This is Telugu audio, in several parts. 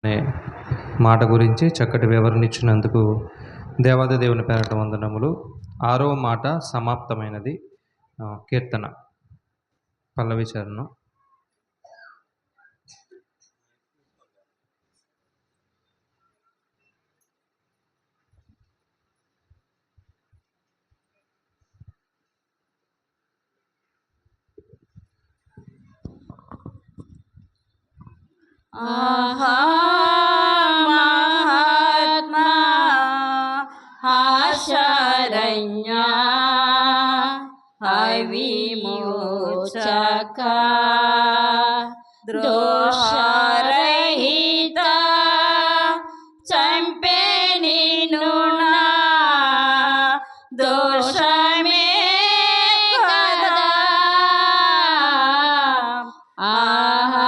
అనే మాట గురించి చక్కటి వివరణ ఇచ్చినందుకు దేవాది దేవుని పేరట వందనములు. 6వ మాట సమాప్తమైనది. కీర్తన పల్లవి చరణం. ఆహా మహాత్మా ఆశరణ్య విమోచక దోషరహిత చంపే నిన్ను నా దోషమే కదా. ఆహా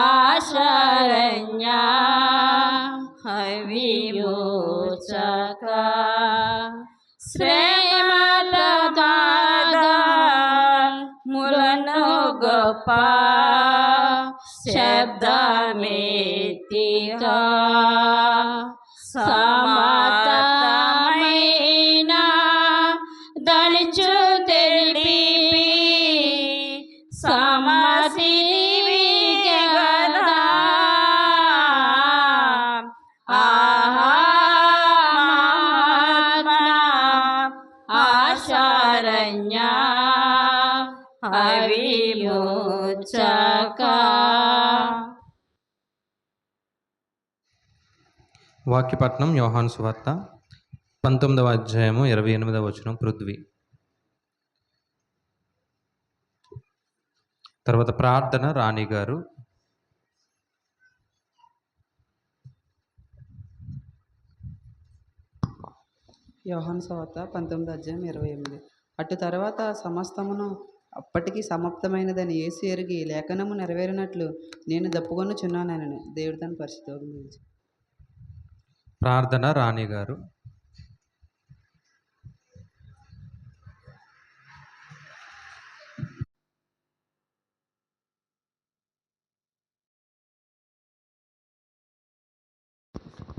ఆశరణ్య విమోచక శ్రేమల ములను గొప్ప శబ్దమేతిగా సమతమైన దళిచు తెలిపి సమసివి గదా. ఆహా మహాత్మా ఆశరణ్య విమోచక. వాక్యపట్నం యోహాను సువార్త 19వ అధ్యాయము 28వ వచనం. పృథ్వీ. తర్వాత ప్రార్థన రాణి గారు. యోహాను సువార్త 19వ అధ్యాయం 28. అటు తర్వాత సమస్తమును అప్పటికి సమాప్తమైనదని యేసు ఎరిగి లేఖనము నెరవేరినట్లు నేను దప్పుకొనుచున్నానని దేవుడు తన పరిశుద్ధుని గురించి. ప్రార్థన రాణి గారు.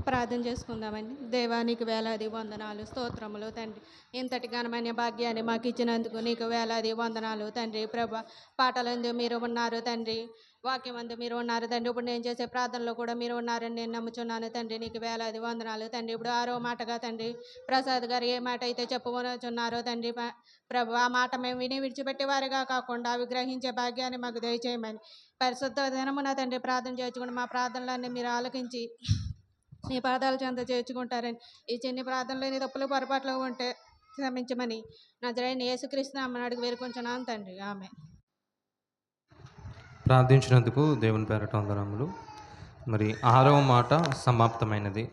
ప్రార్థన చేసుకుందామండి. దేవానికి వేలాది వందనాలు, స్తోత్రములు తండ్రి. ఇంతటి ఘనమైన భాగ్యాన్ని మాకు ఇచ్చినందుకు నీకు వేలాది వందనాలు తండ్రి. ప్రభా, పాటలందు మీరు ఉన్నారు తండ్రి, వాక్యమందు మీరు ఉన్నారు తండ్రి. ఇప్పుడు నేను చేసే ప్రార్థనలో కూడా మీరు ఉన్నారని నేను నమ్ముచున్నాను తండ్రి. నీకు వేలాది వందనాలు తండ్రి. ఇప్పుడు 6వ మాటగా తండ్రి ప్రసాద్ గారు ఏ మాట అయితే చెప్పుకొనుచున్నారో తండ్రి ప్రభు, ఆ మాట మేము విని విడిచిపెట్టే వారిగా కాకుండా అవి గ్రహించే భాగ్యాన్ని మాకు దయచేయమని పరిశుద్ధ దినమున తండ్రి ప్రార్థన చేసుకుని మా ప్రార్థనలన్నీ మీరు ఆలకించి నీ పాదాల చెంత చేర్చుకుంటారని, ఈ చిన్ని ప్రార్థనలోని తప్పులు పొరపాట్లు ఉంటే క్షమించమని నజరేయుడైన యేసుక్రీస్తు నామమున అడిగి వేడుకొంచున్నాను తండ్రి. ఆమేన్. ప్రార్థించినందుకు దేవుని పేరట వందనములు. మరి 6వ మాట సమాప్తమైనది.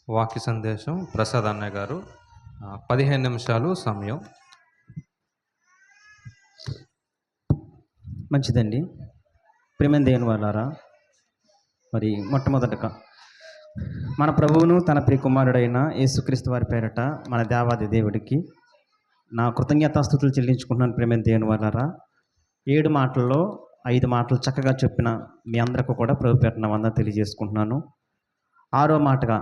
వాక్య సందేశం ప్రసాద్ అన్నయ్య గారు. 15 నిమిషాలు సమయం. మంచిదండి. ప్రేమ దేవుని వాళ్ళారా, మరి మొట్టమొదటగా మన ప్రభువును తన ప్రియకుమారుడైన యేసుక్రీస్తు వారి పేరట మన దేవాది దేవుడికి నా కృతజ్ఞతాస్తుతులు చెల్లించుకుంటున్నాను. ప్రేమ దేవుని వాళ్ళారా, 7 మాటల్లో 5 మాటలు చక్కగా చెప్పిన మీ అందరికీ కూడా ప్రభు పేరట నా వందనాలు తెలియజేసుకుంటున్నాను. 6వ మాటగా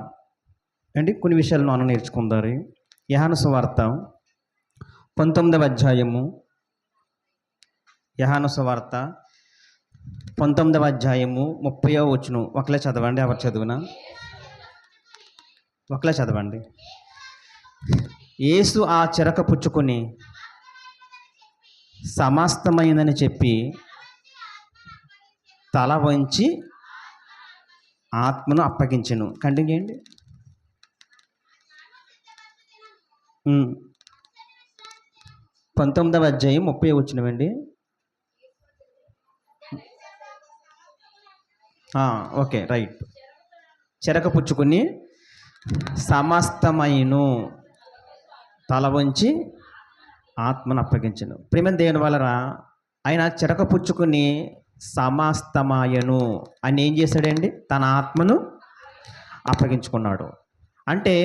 అండి కొన్ని విషయాలు మనం నేర్చుకుందారు. యోహాను సువార్త 19వ అధ్యాయము, యోహాను సువార్త 19వ అధ్యాయము 30వ వచనం ఒకలే చదవండి. ఎవరు చదువునా ఒకలే చదవండి. యేసు ఆ చెరక పుచ్చుకొని సమస్తమైందని చెప్పి తల వంచి ఆత్మను అప్పగించెను. కంటిన్యూ చేయండి. 19వ అధ్యాయం 30వ వచనమండి. Okay, right. చెరక పుచ్చుకొని సమస్తమైను తల వంచి ఆత్మను అప్పగించను. ప్రేమ దేవుని వలన ఆయన చెరక పుచ్చుకొని సమస్తమాయను అని ఏం చేశాడండి? తన ఆత్మను అప్పగించుకున్నాడు. అంటే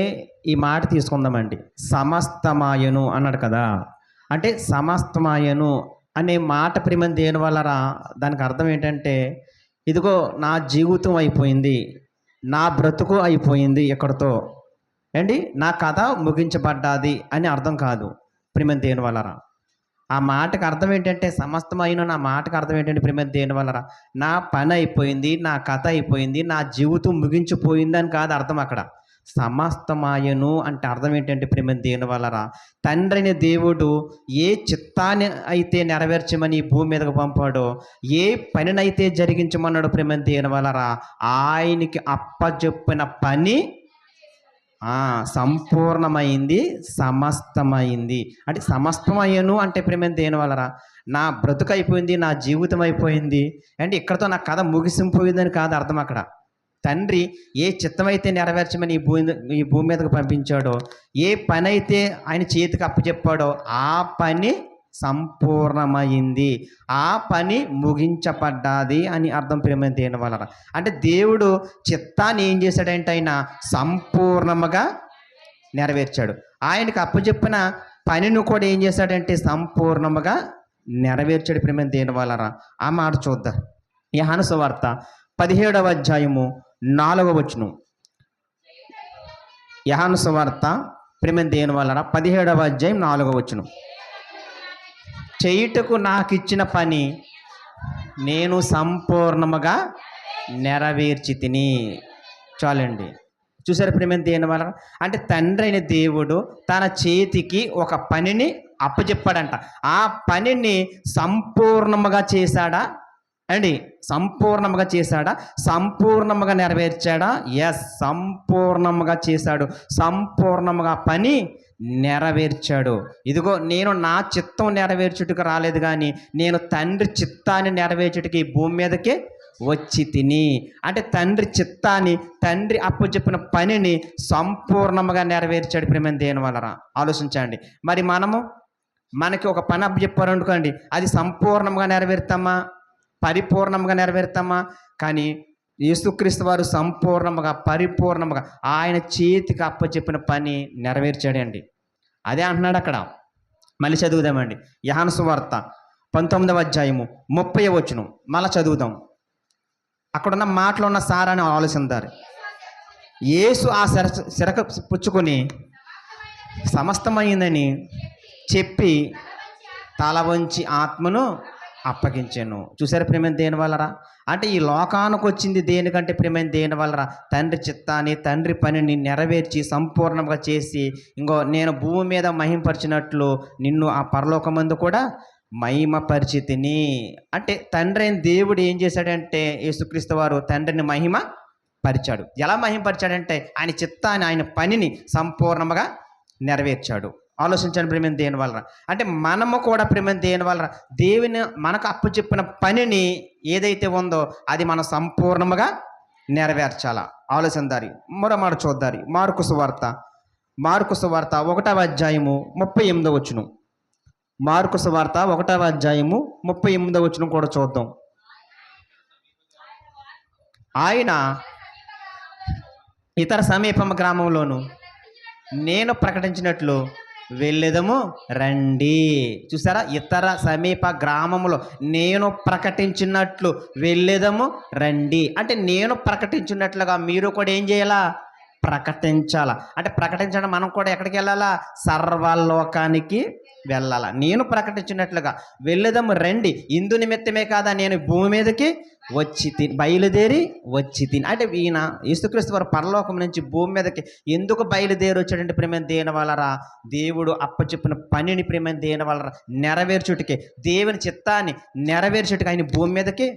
ఈ మాట తీసుకుందామండి. సమస్తమాయను అన్నాడు కదా, అంటే సమస్తమాయను అనే మాట ప్రియమైన దేని వల్లరా దానికి అర్థం ఏంటంటే, ఇదిగో నా జీవితం అయిపోయింది, నా బ్రతుకు అయిపోయింది ఇక్కడితో, ఏంటి నా కథ ముగించబడ్డాది అని అర్థం కాదు ప్రియమైన దేని వల్లరా. ఆ మాటకు అర్థం ఏంటంటే, సమస్తమైన నా మాటకు అర్థం ఏంటంటే ప్రియమైన దేని వల్లరా, నా పని అయిపోయింది, నా కథ అయిపోయింది, నా జీవితం ముగించిపోయింది అని కాదు అర్థం అక్కడ. సమస్తమాయను అంటే అర్థం ఏంటంటే ప్రియమైన దేని వల్లరా, తండ్రిని దేవుడు ఏ చిత్తాన్ని అయితే నెరవేర్చమని ఈ భూమి మీదకు పంపాడో, ఏ పనినైతే జరిగించమన్నాడు ప్రియమైన దేని వల్లరా, ఆయనకి అప్పచెప్పిన పని సంపూర్ణమైంది, సమస్తమైంది. అంటే సమస్తమయ్యను అంటే ప్రియమైన దేని వల్లరా, నా బ్రతుకు అయిపోయింది, నా జీవితం అయిపోయింది అంటే ఇక్కడతో నా కథ ముగిసిపోయిందని కాదు అర్థం అక్కడ. తండ్రి ఏ చిత్తమైతే నెరవేర్చమని ఈ భూమి మీదకు పంపించాడో, ఏ పని అయితే ఆయన చేతికి అప్పచెప్పాడో ఆ పని సంపూర్ణమైంది, ఆ పని ముగించబడ్డాది అని అర్థం ప్రియమైన దేని వలన. అంటే దేవుడు చిత్తాన్ని ఏం చేశాడంటే ఆయన సంపూర్ణముగా నెరవేర్చాడు. ఆయనకు అప్పచెప్పిన పనిని కూడా ఏం చేశాడంటే సంపూర్ణముగా నెరవేర్చాడు ప్రియమైన దేని వలన. ఆ మాట చూద్దాం. యోహాను సువార్త 17వ అధ్యాయము 4వ వచనం. యోహాను సువార్త ప్రియమైన దేని వలన 17వ అధ్యాయం 4వ వచనం. చేయుటకు నాకు ఇచ్చిన పని నేను సంపూర్ణముగా నెరవేర్చి తిని. చాలండి. చూసారు ప్రియమైన దేని వలన అంటే తండ్రి అయిన దేవుడు తన చేతికి ఒక పనిని అప్పచెప్పాడంట. ఆ పనిని సంపూర్ణముగా చేశాడా అండి? సంపూర్ణముగా చేశాడా? సంపూర్ణముగా నెరవేర్చాడా? ఎస్, సంపూర్ణముగా చేశాడు. సంపూర్ణముగా పని నెరవేర్చాడు. ఇదిగో నేను నా చిత్తం నెరవేర్చుటకు రాలేదు, కానీ నేను తండ్రి చిత్తాన్ని నెరవేర్చుటకి ఈ భూమి మీదకి వచ్చి తిని. అంటే తండ్రి చిత్తాన్ని, తండ్రి అప్పచెప్పిన పనిని సంపూర్ణముగా నెరవేర్చాడు ప్రియమైన దేని వలన. ఆలోచించండి. మరి మనకి ఒక పని అప్పచెప్పారనుకోండి, అది సంపూర్ణంగా నెరవేరుతామా, పరిపూర్ణంగా నెరవేరుతామా? కానీ యేసుక్రీస్తు వారు సంపూర్ణముగా, పరిపూర్ణముగా ఆయన చేతికి అప్పచెప్పిన పని నెరవేర్చాడండి. అదే అంటున్నాడు అక్కడ. మళ్ళీ చదువుదామండి. యోహాను సువార్త 19వ అధ్యాయము 30వ వచనం మళ్ళీ చదువుదాం. అక్కడున్న మాటలో ఉన్న సారాన్ని ఆలోచిస్తారు. యేసు ఆ సిరక పుచ్చుకొని సమస్తమైందని చెప్పి తల వంచి ఆత్మను అప్పగించాను. చూసారా ప్రియమైన దేని వల్లరా? అంటే ఈ లోకానికి వచ్చింది దేనికంటే ప్రియమైన దేని వల్లరా? తండ్రి చిత్తాన్ని, తండ్రి పనిని నెరవేర్చి సంపూర్ణంగా చేసి, ఇంకో నేను భూమి మీద మహిమపరిచినట్లు నిన్ను ఆ పరలోకమందు కూడా మహిమపరిచితిని. అంటే తండ్రి అయిన దేవుడు ఏం చేశాడంటే యేసుక్రీస్తు వారు తండ్రిని మహిమ పరిచాడు. ఎలా మహిమపరిచాడంటే ఆయన చిత్తాన్ని, ఆయన పనిని సంపూర్ణంగా నెరవేర్చాడు. ఆలోచించండి ప్రియమైన దేని వలన. అంటే మనము కూడా ప్రియమైన దేని వలన దేవుని మనకు అప్పచెప్పిన పనిని ఏదైతే ఉందో అది మనం సంపూర్ణముగా నెరవేర్చాలా. ఆలోచిందారి. మరో మాట చూద్దారి. మార్కు సువార్త 1వ అధ్యాయము 38వ వచనం. మార్కు సువార్త 1వ అధ్యాయము 38వ వచనం కూడా చూద్దాం. ఆయన ఇతర సమీప గ్రామంలోను నేను ప్రకటించినట్లు వెళ్ళేదము రండి. చూసారా? ఇతర సమీప గ్రామంలో నేను ప్రకటించినట్లు వెళ్ళేదము రండి. అంటే నేను ప్రకటించినట్లుగా మీరు కూడా ఏం చేయాలా? ప్రకటించాలా. అంటే ప్రకటించడం మనం కూడా ఎక్కడికి వెళ్ళాలా? సర్వలోకానికి వెళ్ళాలా. నేను ప్రకటించినట్లుగా వెళ్ళేదము రండి. ఇందు నిమిత్తమే కాదా నేను భూమి మీదకి బయలుదేరి వచ్చి తిని. అంటే ఈయన యేసుక్రీస్తు వారు పరలోకం నుంచి భూమి మీదకి ఎందుకు బయలుదేరి వచ్చాడంటే ప్రియమైన దేని వలన దేవుడు అప్పచెప్పిన పనిని ప్రియమైన దేని వలన నెరవేర్చుటికి, దేవుని చిత్తాన్ని నెరవేర్చుటికి ఆయన భూమి మీదకి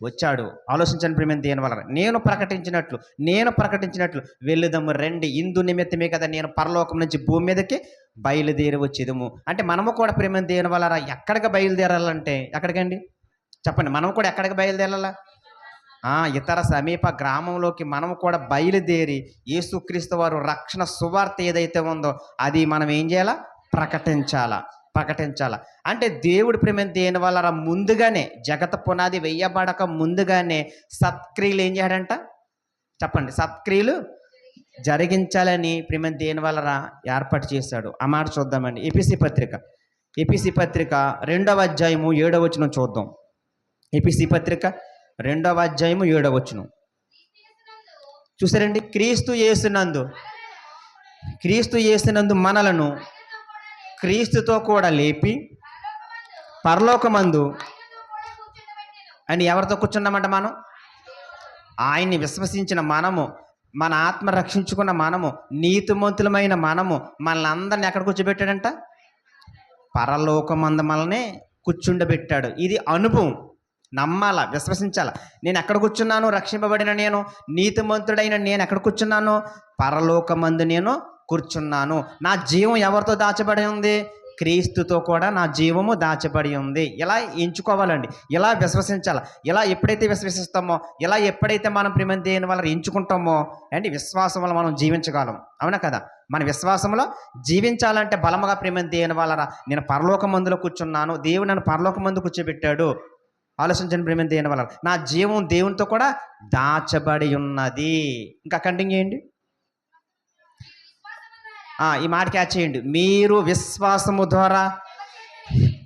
వచ్చాడు. ఆలోచించండి ప్రియమైన దేని వలన. నేను ప్రకటించినట్లు వెళ్ళుదము రండి. ఇందు నిమిత్తమే కదా నేను పరలోకం నుంచి భూమి మీదకి బయలుదేరి వచ్చేదము. అంటే మనము కూడా ప్రియమైన దేని వలన ఎక్కడికి బయలుదేరాలంటే ఎక్కడికండి చెప్పండి? మనం కూడా ఎక్కడికి బయలుదేరాలా? ఇతర సమీప గ్రామంలోకి మనం కూడా బయలుదేరి యేసుక్రీస్తు వారు రక్షణ సువార్త ఏదైతే ఉందో అది మనం ఏం చేయాలా? ప్రకటించాలా. అంటే దేవుడు ప్రేమ దేని వల్ల ముందుగానే జగత పునాది వెయ్యబడక ముందుగానే సత్క్రియలు ఏం చేయడంట చెప్పండి? సత్క్రియలు జరిగించాలని ప్రేమ దేని వల్ల ఏర్పాటు చేశాడు. ఆ మాట చూద్దామండి. ఎఫెసీ పత్రిక ఎపిసి పత్రిక 2వ అధ్యాయము 7వ వచనం చూద్దాం. ఎపిసి పత్రిక 2వ అధ్యాయము 7వ వచనం చూసారండి. క్రీస్తు యేసునందు మనలను క్రీస్తుతో కూడా లేపి పరలోకమందు అని ఎవరితో కూర్చున్నామంట? మనం ఆయన్ని విశ్వసించిన మనము, మన ఆత్మ రక్షించుకున్న మనము, నీతిమంతులమైన మనము, మనల్ని అందరిని ఎక్కడ కూర్చోబెట్టాడంట? పరలోకమందు మనల్ని కూర్చుండబెట్టాడు. ఇది అనుభవం. నమ్మాల, విశ్వసించాల. నేను ఎక్కడ కూర్చున్నాను? రక్షింపబడిన నేను, నీతిమంతుడైన నేను ఎక్కడ కూర్చున్నాను? పరలోకమందు నేను కూర్చున్నాను. నా జీవం ఎవరితో దాచబడి ఉంది? క్రీస్తుతో కూడా నా జీవము దాచబడి ఉంది. ఇలా ఎంచుకోవాలండి, ఇలా విశ్వసించాలి. ఇలా ఎప్పుడైతే విశ్వసిస్తామో, ఇలా ఎప్పుడైతే మనం ప్రేమ దేని వల్ల ఎంచుకుంటామో అంటే విశ్వాసం వల్ల మనం జీవించగలం. అవునా కదా? మన విశ్వాసంలో జీవించాలంటే బలముగా ప్రేమ దేని వల్ల నేను పరలోకమందులో కూర్చున్నాను, దేవుడు నన్ను పరలోకమందు కూర్చోబెట్టాడు. ఆలోచించండి, ప్రేమ దేని వల్ల నా జీవం దేవునితో కూడా దాచబడి ఉన్నది. ఇంకా కంటిన్యూ చేయండి, ఈ మాట క్యాచ్ చేయండి. మీరు విశ్వాసము ద్వారా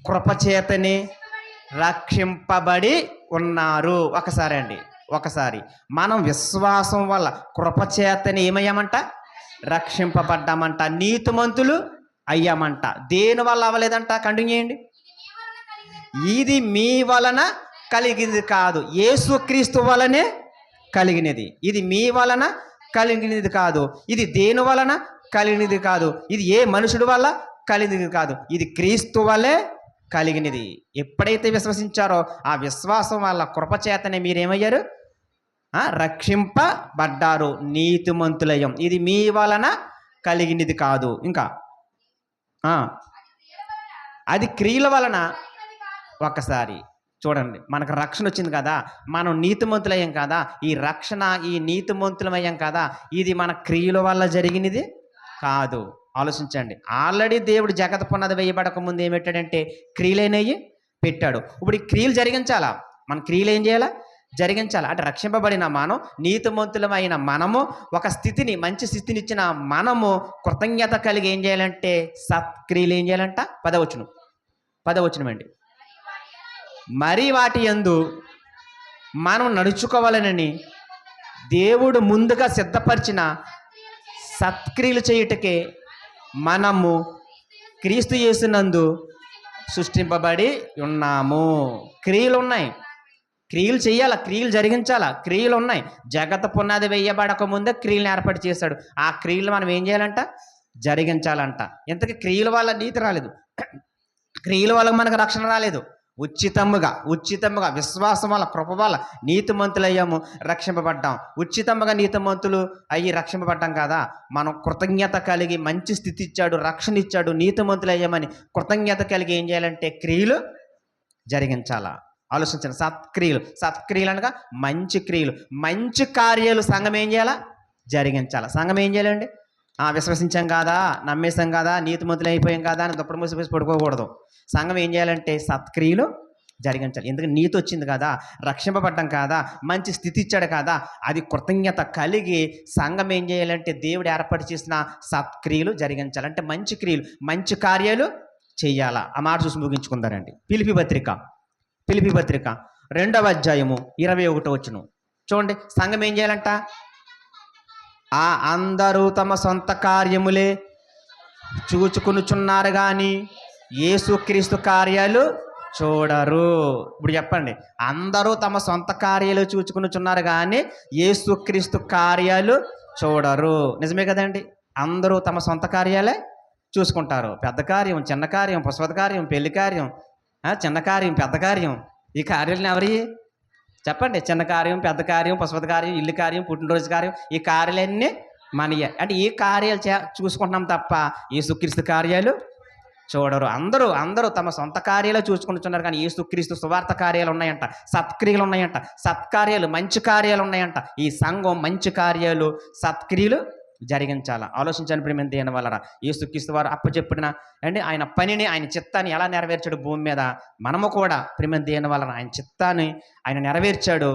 కృపచేతని రక్షింపబడి ఉన్నారు. ఒకసారి మనం విశ్వాసం వల్ల కృపచేతని ఏమయ్యామంట? రక్షింపబడ్డామంట, నీతిమంతులు అయ్యామంట. దేని వల్ల అవ్వలేదంట? కంటిన్యూ చేయండి. ఇది మీ వలన కలిగింది కాదు, యేసుక్రీస్తు వలనే కలిగినది. ఇది మీ వలన కలిగినది కాదు, ఇది దేని వలన కలిగినది కాదు, ఇది ఏ మనుషుడి వల్ల కలిగినది కాదు, ఇది క్రీస్తు వల్లే కలిగినది. ఎప్పుడైతే విశ్వసించారో ఆ విశ్వాసం వల్ల కృపచేతనే మీరేమయ్యారు? రక్షింపబడ్డారు, నీతిమంతులయ్యాం. ఇది మీ వలన కలిగినది కాదు. ఇంకా అది క్రియల వలన. ఒకసారి చూడండి, మనకు రక్షణ వచ్చింది కదా, మనం నీతిమంతులయ్యాం కదా, ఈ రక్షణ, ఈ నీతిమంతులమయ్యాం కదా, ఇది మన క్రియల వల్ల జరిగినది కాదు. ఆలోచించండి. ఆల్రెడీ దేవుడు జగత పునాది వేయబడక ముందు ఏం పెట్టాడంటే క్రియలైనవి పెట్టాడు. ఇప్పుడు ఈ క్రియలు జరిగించాలా? మన క్రియలు ఏం చేయాలా? జరిగించాలి. అంటే రక్షింపబడిన మనం, నీతిమంతులమైన మనము, ఒక స్థితిని, మంచి స్థితిని ఇచ్చిన మనము కృతజ్ఞత కలిగి ఏం చేయాలంటే సత్క్రియలు ఏం చేయాలంట? పదవచనం అండి. మరి వాటి యందు మనం నడుచుకోవాలనని దేవుడు ముందుగా సిద్ధపరిచిన సత్క్రియలు చేయుటకే మనము క్రీస్తు యేసునందు సృష్టింపబడి ఉన్నాము. క్రియలు ఉన్నాయి, క్రియలు చేయాలా, క్రియలు జరిగించాలా, క్రియలు ఉన్నాయి. జగత పునాది వేయబడక ముందే క్రియలను ఏర్పాటు చేశాడు. ఆ క్రియలు మనం ఏం చేయాలంట? జరిగించాలంట. ఇంతకీ క్రియల వల్ల నీతి రాలేదు, క్రియల వల్ల మనకు రక్షణ రాలేదు. ఉచితముగా విశ్వాసం వల్ల, కృప వల్ల నీతిమంతులు అయ్యాము, రక్షింపబడ్డాం. ఉచితంగా నీతిమంతులు అయ్యి రక్షింపబడ్డాం కదా, మనం కృతజ్ఞత కలిగి మంచి స్థితి ఇచ్చాడు, రక్షణ ఇచ్చాడు, నీతిమంతులు అయ్యామని కృతజ్ఞత కలిగి ఏం చేయాలంటే క్రియలు జరిగించాలా? ఆలోచించండి. సత్క్రియలు అనగా మంచి క్రియలు, మంచి కార్యాలు సంఘం ఏం చేయాలా? జరిగించాలా. సంఘం ఏం చేయాలండి? విశ్వసించాం కాదా, నమ్మేశాం కదా, నీతిమంతులు అయిపోయాం కదా అని దుప్పటి మూసిపోసి పడుకోకూడదు. సంఘం ఏం చేయాలంటే సత్క్రియలు జరిగించాలి. ఎందుకంటే నీతి వచ్చింది కదా, రక్షింపబడ్డాం కదా, మంచి స్థితి ఇచ్చాడు కదా, అది కృతజ్ఞత కలిగి సంఘం ఏం చేయాలంటే దేవుడు ఏర్పాటు చేసిన సత్క్రియలు జరిగించాలి. అంటే మంచి క్రియలు, మంచి కార్యాలు చేయాలా. ఆ మాట చూసి ముగించుకుందారండి. పిలిపి పత్రిక 2వ అధ్యాయము 21వ వచనం చూడండి. సంఘం ఏం చేయాలంట? అందరూ తమ సొంత కార్యములే చూచుకొనుచున్నారు కానీ యేసుక్రీస్తు కార్యాలు చూడరు. ఇప్పుడు చెప్పండి, అందరూ తమ సొంత కార్యాలు చూచుకొనుచున్నారు కానీ యేసుక్రీస్తు కార్యాలు చూడరు. నిజమే కదండి? అందరూ తమ సొంత కార్యాలే చూసుకుంటారు. పెద్ద కార్యం, చిన్న కార్యం, పుష్పద కార్యం, పెళ్లి కార్యం, చిన్న కార్యం, పెద్ద కార్యం, ఈ కార్యాలను ఎవరి? చెప్పండి. చిన్న కార్యం, పెద్ద కార్యం, పుష్పద కార్యం, ఇల్లు కార్యం, పుట్టినరోజు కార్యం, ఈ కార్యాలన్నీ మనయే. అంటే ఈ కార్యాలు చూసుకుంటున్నాం తప్ప యేసుక్రీస్తు కార్యాలు చూడరు. అందరూ తమ సొంత కార్యాలు చూసుకుంటున్నారు కానీ యేసుక్రీస్తు సువార్త కార్యాలు ఉన్నాయంట, సత్క్రియలు ఉన్నాయంట, సత్కార్యాలు, మంచి కార్యాలు ఉన్నాయంట. ఈ సంఘం మంచి కార్యాలు, సత్క్రియలు జరిగించాలా. ఆలోచించండి ప్రేమ దేని వలన యేసుక్రీస్తు వారు అప్పచెప్పిన అండి ఆయన పనిని, ఆయన చిత్తాన్ని ఎలా నెరవేర్చాడు భూమి మీద, మనము కూడా ప్రేమ దేని వలన ఆయన చిత్తాన్ని ఆయన నెరవేర్చాడు.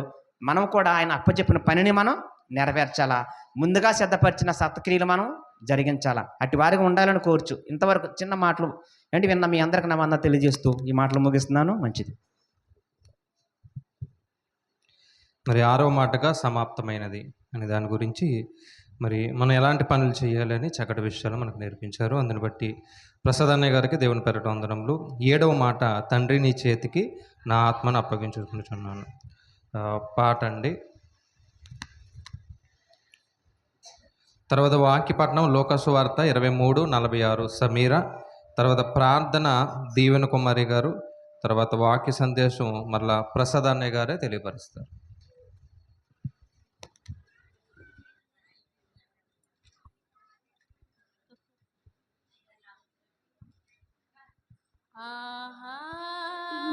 మనం కూడా ఆయన అప్పచెప్పిన పనిని మనం నెరవేర్చాలా. ముందుగా సిద్ధపరిచిన సత్క్రియలు మనం జరిగించాలా. అటు వారిగా ఉండాలని కోర్చు. ఇంతవరకు చిన్న మాటలు అంటే విన్న మీ అందరికి నా వందనాలు తెలియజేస్తూ ఈ మాటలు ముగిస్తున్నాను. మంచిది. మరి ఆరవ మాటగా సమాప్తమైనది అనే దాని గురించి మరి మనం ఎలాంటి పనులు చేయాలని చక్కటి విషయాలు మనకు నేర్పించారు. అందుని బట్టి ప్రసాద్ అన్నయ్య గారికి దేవుని పేరట వందనములు. 7వ మాట, తండ్రి నీ చేతికి నా ఆత్మను అప్పగించుకుంటున్నాను. పాట అండి. తర్వాత వాక్యపట్నం లోకాసు వార్త 23:46 సమీర. తర్వాత ప్రార్థన దీవెన కుమారి గారు. తర్వాత వాక్య సందేశం మరలా ప్రసాద్ అన్నయ్య గారే తెలియపరుస్తారు.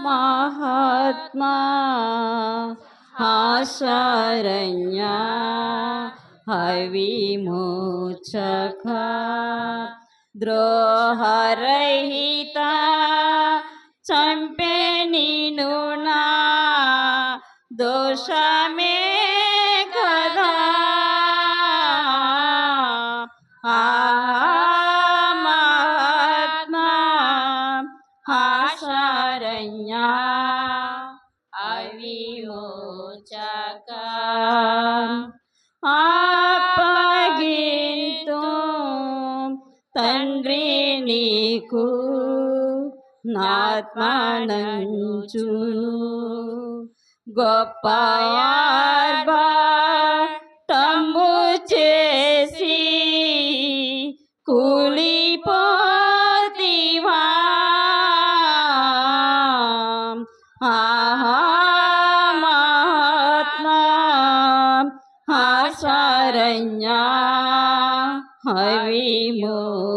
మహాత్మా ఆశరణ్య హవిమోచక ద్రోహరహిత చంపే నిను నా దోషమే కదా మహాత్మా ఆశరణ్య అవిమోచక అప్పగింతు తండ్రి నీకు నాత్మనంచును గొప్ప ఆర్భాటంబు చేసి కూలిపోతివా మహాత్మా ఆశరణ్య హవిమోచక.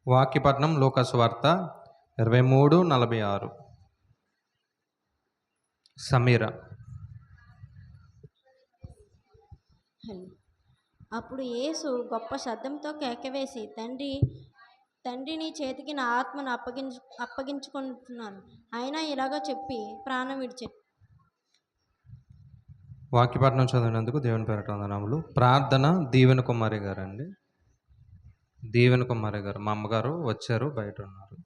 వాక్యపట్నం లోకాసు వార్త 23:46 సమీర. అప్పుడు యేసు గొప్ప శబ్దంతో కేకవేసి, తండ్రి నీ చేతికి నా ఆత్మను అప్పగించుకుంటున్నాను. అయినా ఇలాగ చెప్పి ప్రాణం విడిచాడు. వాక్యపట్నం చదివినందుకు దేవుని పేరట వందనములు. ప్రార్థన దీవెన కుమారి గారు అండి. దీవెన కుమారి గారు మా అమ్మగారు వచ్చారు, బయట ఉన్నారు.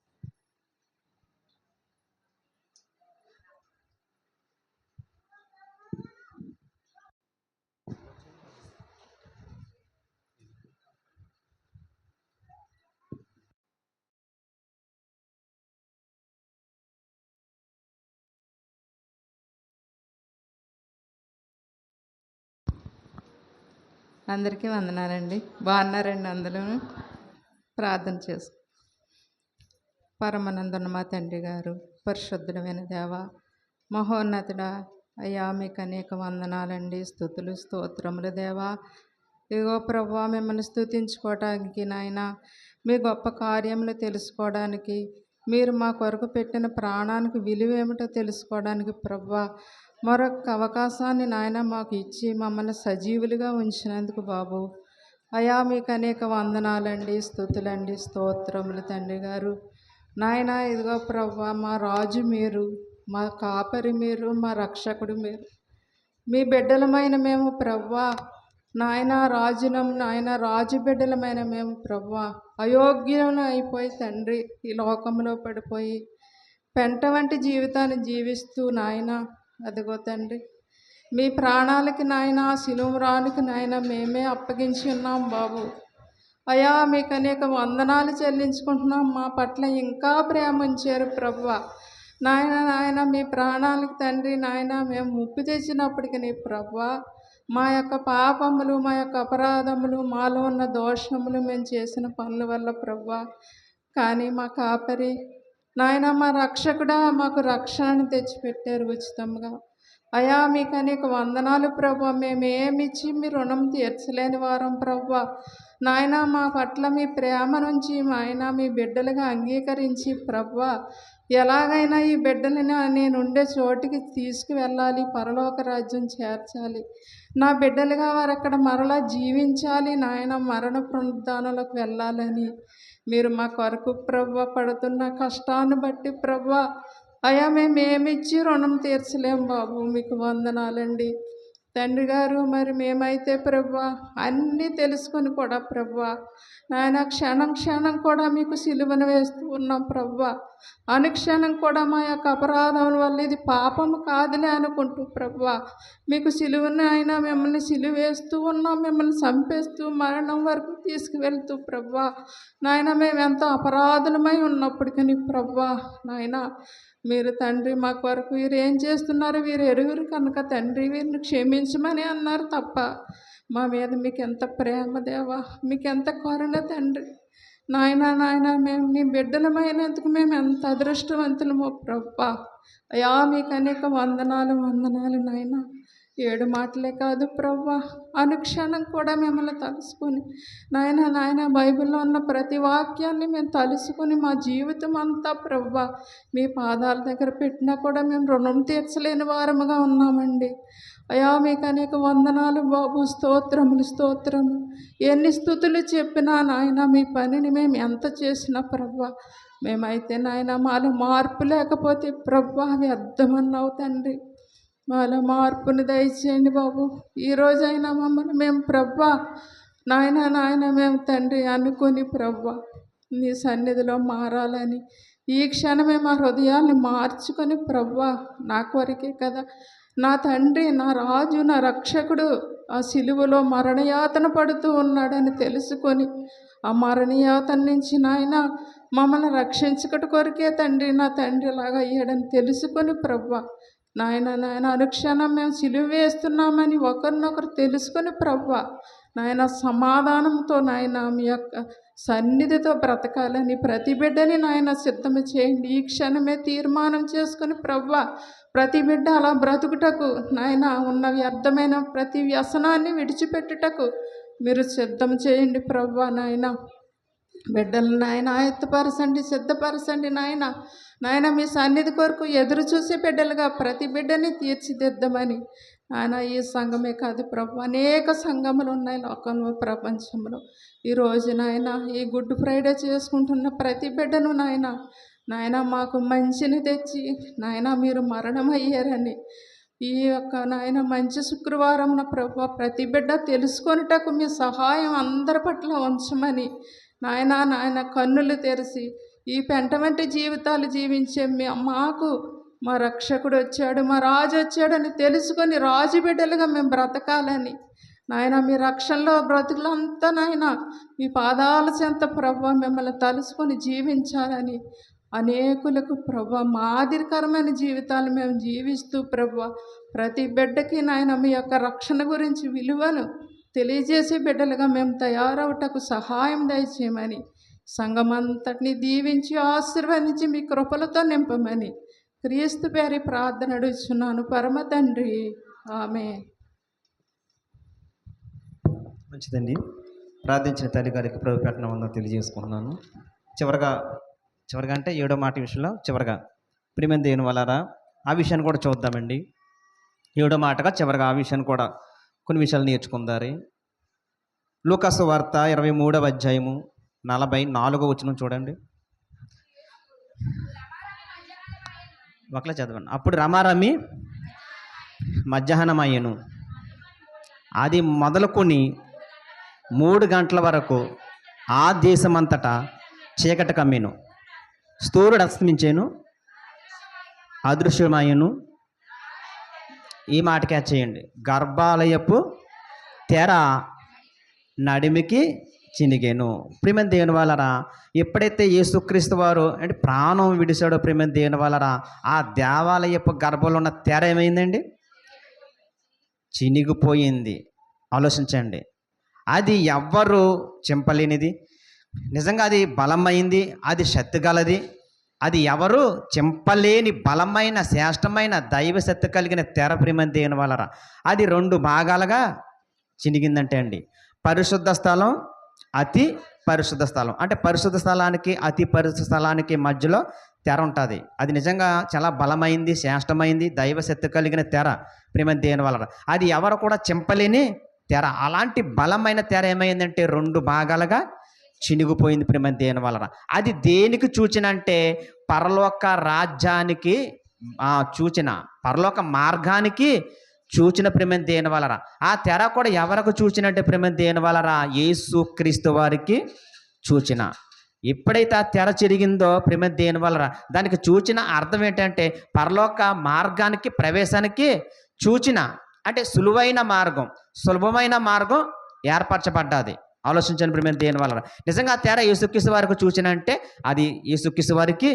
అందరికీ వందనాలండి. బాగున్నారండి అందరూ? ప్రార్థన చేసు. పరమానందున్న మా తండ్రి గారు, పరిశుద్ధుడమైన దేవ, మహోన్నతుడా, అయ్యా మీకు అనేక వందనాలండి, స్తుతులు స్తోత్రములు దేవా. ఇగో ప్రభువా, మిమ్మల్ని స్తుతించుకోవడానికి నాయన, మీ గొప్ప కార్యములు తెలుసుకోవడానికి, మీరు మా కొరకు పెట్టిన ప్రాణానికి విలువ ఏమిటో తెలుసుకోవడానికి ప్రభువా మరొక అవకాశాన్ని నాయన మాకు ఇచ్చి మమ్మల్ని సజీవులుగా ఉంచినందుకు బాబు అయా మీకు అనేక వందనాలండి, స్తుతులండి, స్తోత్రములు తండ్రి గారు. నాయన ఇదిగో ప్రభువా, మా రాజు మీరు, మా కాపరి మీరు, మా రక్షకుడు మీరు, మీ బిడ్డలమైన మేము ప్రభువా నాయన రాజులం, నాయన రాజు బిడ్డలమైన మేము ప్రభువా అయోగ్యులను అయిపోయి తండ్రి ఈ లోకంలో పడిపోయి పెంట వంటి జీవితాన్ని జీవిస్తూ నాయన అదిగో తండ్రి మీ ప్రాణాలకి నాయన శిలువరానికి నాయన మేమే అప్పగించి ఉన్నాం బాబు. అయా మీకు అనేక వందనాలు చెల్లించుకుంటున్నాం. మా పట్ల ఇంకా ప్రేమ ఉంచారు ప్రభువా నాయన మీ ప్రాణాలకి తండ్రి నాయన మేము ముప్పు తెచ్చినప్పటికీ నీ ప్రభువా మా యొక్క పాపములు, మా యొక్క అపరాధములు, మాలో ఉన్న దోషములు, మేము చేసిన పనుల వల్ల ప్రభువా, కానీ మా కాపరి నాయన మా రక్షకుడా మాకు రక్షణను తెచ్చిపెట్టారు ఉచితంగా. అయా మీకు అనేక వందనాలు ప్రభువా. మేము ఏమిచ్చి మీ రుణం తీర్చలేని వారం ప్రభువా నాయన మా పట్ల మీ ప్రేమ నుంచి ఆయన మీ బిడ్డలుగా అంగీకరించి ప్రభువా ఎలాగైనా ఈ బిడ్డలని నేను ఉండే చోటికి తీసుకువెళ్ళాలి, పరలోక రాజ్యం చేర్చాలి, నా బిడ్డలుగా వారు అక్కడ మరలా జీవించాలి, నాయన మరణ పునరుద్ధానంలోకి వెళ్ళాలని మీరు మా కొరకు ప్రభువా పడుతున్న కష్టాన్ని బట్టి ప్రభువా అయా మేము ఏమిచ్చి రుణం తీర్చలేం బాబు. మీకు వందనాలండి. తండ్రి గారు మరి మేమైతే ప్రభువా అన్నీ తెలుసుకొని కూడా ప్రభువా నాయన క్షణం క్షణం కూడా మీకు సిలువను వేస్తూ ఉన్నాం ప్రభువా. అనుక్షణం కూడా మా యొక్క అపరాధం వల్ల ఇది పాపము కాదులే అనుకుంటూ ప్రభువా మీకు సిలువను అయినా మిమ్మల్ని సిలువ వేస్తూ ఉన్నాం, మిమ్మల్ని చంపేస్తూ మరణం వరకు తీసుకువెళ్తూ ప్రభువా నాయన మేము ఎంతో అపరాధులమై ఉన్నప్పటికీ ప్రభువా నాయన మీరు తండ్రి మా కొరకు వీరు ఏం చేస్తున్నారు వీరు ఎరుగురు కనుక తండ్రి వీరిని క్షమించమని అన్నారు తప్ప మా మీద మీకు ఎంత ప్రేమ దేవా, మీకు ఎంత కరుణ తండ్రి. నాయన మేము నీ బిడ్డలమైనందుకు మేము ఎంత అదృష్టవంతులమో ప్రభా. అయ్యా మీకు అనేక వందనాలు నాయన. 7 మాటలే కాదు ప్రభా, అనుక్షణం కూడా మిమ్మల్ని తలుసుకొని నాయన బైబిల్లో ఉన్న ప్రతి వాక్యాన్ని మేము తలుసుకొని మా జీవితం అంతా ప్రభా మీ పాదాల దగ్గర పెట్టినా కూడా మేము రుణం తీర్చలేని వారముగా ఉన్నామండి. అయ్యా మీకు అనేక వందనాలు బాబు, స్తోత్రములు. ఎన్ని స్తుతులు చెప్పినా నాయన మీ పనిని మేము ఎంత చేసినా ప్రభా మేమైతే నాయన మాలో మార్పు లేకపోతే ప్రభా వ్యర్థమన్నావు తండ్రి. మాలో మార్పుని దయచేయండి బాబు. ఈరోజైనా మమ్మల్ని మేము ప్రభా నాయన మేము తండ్రి అనుకొని ప్రభా నీ సన్నిధిలో మారాలని ఈ క్షణమే మా హృదయాన్ని మార్చుకొని ప్రభా నా కొరకే కదా నా తండ్రి, నా రాజు, నా రక్షకుడు ఆ సిలువలో మరణయాతన పడుతూ ఉన్నాడని తెలుసుకొని ఆ మరణయాతన నుంచి నాయన మమ్మల్ని రక్షించుకటి కొరకే తండ్రి నా తండ్రి లాగా అయ్యాడని తెలుసుకొని ప్రభా నాయన అనుక్షణం మేము సిలువ వేస్తున్నామని ఒకరినొకరు తెలుసుకొని ప్రభా నాయన సమాధానంతో నాయన మీ యొక్క సన్నిధితో బ్రతకాలని ప్రతి బిడ్డని నాయన సిద్ధం చేయండి. ఈ క్షణమే తీర్మానం చేసుకుని ప్రభా ప్రతి బిడ్డ అలా బ్రతుకుటకు నాయన ఉన్న వ్యర్థమైన ప్రతి వ్యసనాన్ని విడిచిపెట్టుటకు మీరు సిద్ధం చేయండి ప్రభా నాయన. బిడ్డలు నాయన ఆయత్తపరచండి, సిద్ధపరచండి నాయన మీ సన్నిధి కొరకు ఎదురు చూసే బిడ్డలుగా ప్రతి బిడ్డని తీర్చిదిద్దామని ఆయన ఈ సంఘమే కాదు ప్రభు, అనేక సంఘములు ఉన్నాయి లోకంలో, ప్రపంచంలో. ఈరోజు నాయన ఈ గుడ్ ఫ్రైడే చేసుకుంటున్న ప్రతి బిడ్డను నాయన మాకు మంచిని తెచ్చి నాయన మీరు మరణమయ్యారని ఈ యొక్క నాయన మంచి శుక్రవారం ప్రభు ప్రతి బిడ్డ తెలుసుకొనుటకు మీ సహాయం అందరి పట్ల ఉంచమని నాయన కన్నులు తెరిచి ఈ పెంట వంటి జీవితాలు జీవించే మాకు మా రక్షకుడు వచ్చాడు, మా రాజు వచ్చాడని తెలుసుకొని రాజు బిడ్డలుగా మేము బ్రతకాలని నాయన మీ రక్షణలో బ్రతుకులంతా నాయన మీ పాదాల చెంత ప్రభు మిమ్మల్ని తలుసుకొని జీవించాలని అనేకులకు ప్రభు మాదిరికరమైన జీవితాలు మేము జీవిస్తూ ప్రభు ప్రతి బిడ్డకి నాయన మీ యొక్క రక్షణ గురించి విలువను తెలియజేసే బిడ్డలుగా మేము తయారవుటకు సహాయం దయచేయమని సంఘమంతటిని దీవించి ఆశీర్వదించి మీ కృపలతో నింపమని క్రీస్తు పేరి ప్రార్థన అడుగుచున్నాను పరమ తండ్రి, ఆమేన్. మంచిదండి. ప్రార్థించిన తల్లి గారికి ప్రభు పెట్టిన వందనం తెలియజేసుకుంటున్నాను. చివరిగా అంటే 7వ మాట విషయంలో చివరిగా ప్రియమైన దేవుని వలన ఆ విషయాన్ని కూడా చూద్దామండి. 7వ మాటగా చివరిగా ఆ విషయాన్ని కూడా కొన్ని విషయాలు నేర్చుకుందారు. లూకాసు వార్త 23వ అధ్యాయము 44వ వచనం చూడండి. ఒకలా చదవండి. అప్పుడు రమారమి మధ్యాహ్నమయ్యను, అది మొదలుకొని 3 గంటల వరకు ఆ దేశమంతటా చీకటి కమ్మెను, సూర్యుడు అస్తమించేను, అదృశ్యమయ్యను. ఈ మాట క్యాచ్ చేయండి. గర్భాలయపు తెర నడిమికి చినిగేను. ప్రియమైన దేవుని వలన ఎప్పుడైతే యేసుక్రీస్తు వారు అంటే ప్రాణం విడిచాడో ప్రియమైన దేవుని వలన ఆ దేవాలయపు గర్భంలో ఉన్న తెర ఏమైందండి? చినిగిపోయింది. ఆలోచించండి. అది ఎవ్వరు చింపలేనిది, నిజంగా అది బలమైంది, అది శక్తి గలది, అది ఎవరు చింపలేని బలమైన శ్రేష్టమైన దైవ శక్తి కలిగిన తెర ప్రియమైన దేవుని వలన అది 2 భాగాలుగా చినిగిందంటే అండి. పరిశుద్ధ స్థలం, అతి పరిశుద్ధ స్థలం. అంటే పరిశుద్ధ స్థలానికి అతి పరిశుద్ధ స్థలానికి మధ్యలో తెర ఉంటుంది. అది నిజంగా చాలా బలమైంది, శ్రేష్టమైంది, దైవశక్తి కలిగిన తెర ప్రియమైన దేవుని వలన అది ఎవరు కూడా చింపలేని తెర. అలాంటి బలమైన తెర ఏమైందంటే 2 భాగాలుగా చినిగిపోయింది ప్రియమైన దేవుని వలన. అది దేనికి సూచనంటే పరలోక రాజ్యానికి సూచన, పరలోక మార్గానికి చూచిన ప్రేమ దేని వలరా? ఆ తెర కూడా ఎవరికి చూచినట్టే ప్రేమ దేని వలరా? యేసు క్రీస్తు వారికి చూచిన. ఎప్పుడైతే ఆ తెర చిరిగిందో ప్రేమ దేని వలరా? దానికి చూచిన అర్థం ఏంటంటే పరలోక మార్గానికి ప్రవేశానికి చూచిన, అంటే సులభమైన మార్గం ఏర్పరచబడ్డది. ఆలోచించండి ప్రేమ దేని వలన. నిజంగా ఆ తెర యేసుక్రీస్తు వారికి చూచిన అంటే అది యేసుక్రీస్తు వారికి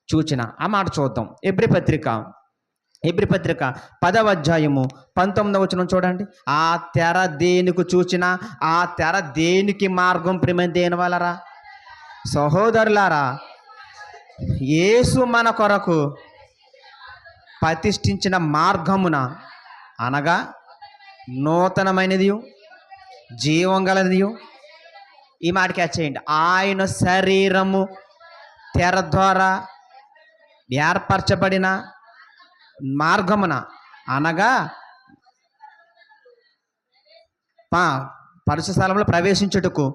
చూచిన. ఆ మాట చూద్దాం. ఎబ్రీ పత్రిక 10వ అధ్యాయము 19వ వచనం చూడండి. ఆ తెర దేనికి చూచిన, ఆ తెర దేనికి మార్గం ప్రేమ దేని వలరా? సహోదరులారా, యేసు మన కొరకు ప్రతిష్ఠించిన మార్గమున, అనగా నూతనమైనది, జీవం గలది. ఈ మాట క్యాచ్ చేయండి. ఆయన శరీరము తెర ద్వారా ఏర్పరచబడిన మార్గమున, అనగా పరిశుద్ధ స్థలంలో ప్రవేశించుటకు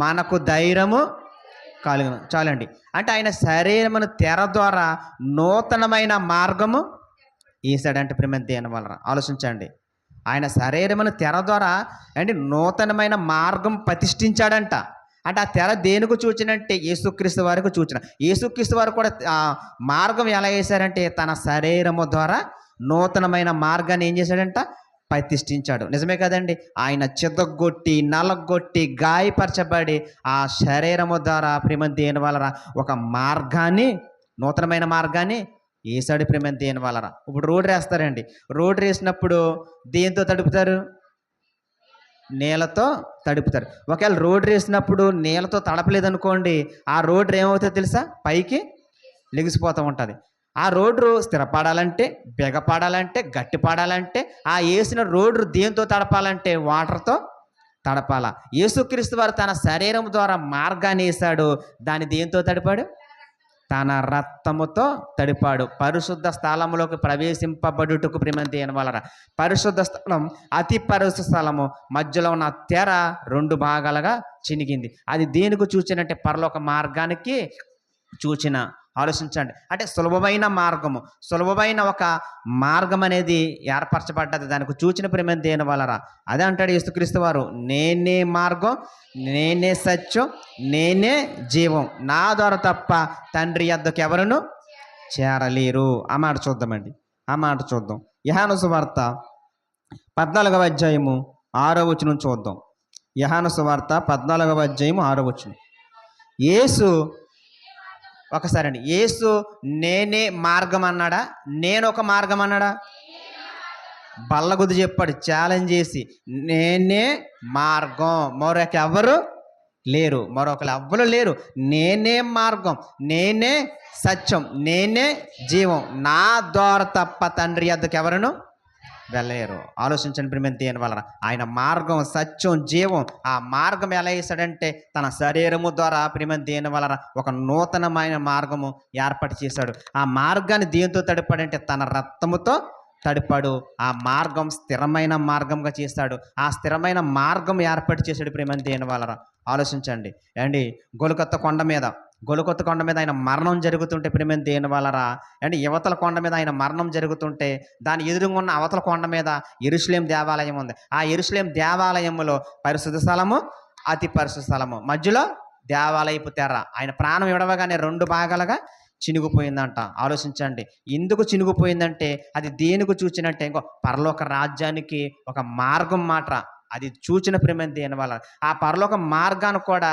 మనకు ధైర్యము కలుగును. చాలండి. అంటే ఆయన శరీరమును తెర ద్వారా నూతనమైన మార్గము వేసాడంటే ప్రేమ దేని వలన? ఆలోచించండి. ఆయన శరీరమును తెర ద్వారా అంటే నూతనమైన మార్గం ప్రతిష్ఠించాడంట. అంటే ఆ తెర దేనికి చూచినంటే యేసుక్రీస్తు వారికి చూచిన. యేసుక్రీస్తు వారు కూడా ఆ మార్గం ఎలా వేశారంటే తన శరీరము ద్వారా నూతనమైన మార్గాన్ని ఏం చేశాడంట? ప్రతిష్ఠించాడు. నిజమే కదండి. ఆయన చితగొట్టి నలగొట్టి గాయపరచబడి ఆ శరీరము ద్వారా ప్రేమ దేని వలన ఒక మార్గాన్ని, నూతనమైన మార్గాన్ని వేసాడు ప్రేమ దేని వలన. ఇప్పుడు రోడ్డు వేస్తారండి. రోడ్డు వేసినప్పుడు దేంతో తడుపుతారు? నీళ్ళతో తడుపుతారు. ఒకవేళ రోడ్డు వేసినప్పుడు నీళ్ళతో తడపలేదనుకోండి, ఆ రోడ్డు ఏమవుతుందో తెలుసా? పైకి లెగిసిపోతూ ఉంటుంది. ఆ రోడ్డు స్థిరపడాలంటే, బిగపడాలంటే, గట్టిపడాలంటే ఆ వేసిన రోడ్డు దేంతో తడపాలంటే వాటర్తో తడపాల. యేసుక్రీస్తు వారు తన శరీరం ద్వారా మార్గాన్ని వేశాడు. దాన్ని దేంతో తడిపాడు? తన రక్తముతో తడిపాడు. పరిశుద్ధ స్థలములోకి ప్రవేశింపబడుటకు ప్రేమ దేని వలన? పరిశుద్ధ స్థలం, అతి పరిశుద్ధ స్థలము మధ్యలో ఉన్న తెర 2 భాగాలుగా చినిగింది. అది దేనికి చూచినంటే పరలోక మార్గానికి చూచిన. ఆలోచించండి. అంటే సులభమైన ఒక మార్గం అనేది ఏర్పరచబడ్డది. దానికి చూచిన ప్రేమ దేని వలన? అదే అంటాడు యేసుక్రీస్తు వారు, నేనే మార్గం, నేనే సత్యం, నేనే జీవం, నా ద్వారా తప్ప తండ్రి యొద్దకు ఎవరును చేరలేరు. ఆ మాట చూద్దామండి. ఆ మాట చూద్దాం. యోహాను సువార్త 14వ అధ్యాయము 6వ వచనం చూద్దాం. యోహాను సువార్త 14వ అధ్యాయము 6వ వచనం. యేసు ఒకసారి అండి, యేసు నేనే మార్గం అన్నాడా? నేను ఒక మార్గం అన్నాడా? బల్లగుద్దు చెప్పాడు, ఛాలెంజ్ చేసి, నేనే మార్గం, మరొకరు లేరు. నేనే మార్గం, నేనే సత్యం, నేనే జీవం, నా ద్వారా తప్ప తండ్రి యొద్దకు ఎవరును వెళ్ళలేరు. ఆలోచించండి ప్రేమ దేని వలన? ఆయన మార్గం, సత్యం, జీవం. ఆ మార్గం ఎలా వేశాడంటే తన శరీరము ద్వారా ప్రేమ దేని వలన ఒక నూతనమైన మార్గము ఏర్పాటు చేశాడు. ఆ మార్గాన్ని దేంతో తడిపాడంటే తన రక్తముతో తడిపాడు. ఆ మార్గం స్థిరమైన మార్గంగా చేశాడు. ఆ స్థిరమైన మార్గం ఏర్పాటు చేశాడు ప్రేమ దేని వలన. ఆలోచించండి అండి. గొలుకొత్త కొండ మీద ఆయన మరణం జరుగుతుంటే ప్రేమ దేని వలన అంటే యువతల కొండ మీద ఆయన మరణం జరుగుతుంటే దాని ఎదురుగా ఉన్న అవతల కొండ మీద యెరూషలేం దేవాలయం ఉంది. ఆ యెరూషలేం దేవాలయంలో పరిశుద్ధ స్థలము, అతి పరిశుద్ధ స్థలము, మధ్యలో దేవాలయపు తెర. ఆయన ప్రాణం విడవగానే 2 భాగాలుగా చినిగిపోయిందంట. ఆలోచించండి. ఎందుకు చినిగిపోయిందంటే అది దేనికి చూచినట్టే ఇంకో పరలోక రాజ్యానికి ఒక మార్గం మాట. అది చూచిన ప్రేమ దేని వల్ల? ఆ పరలోక మార్గాన్ని కూడా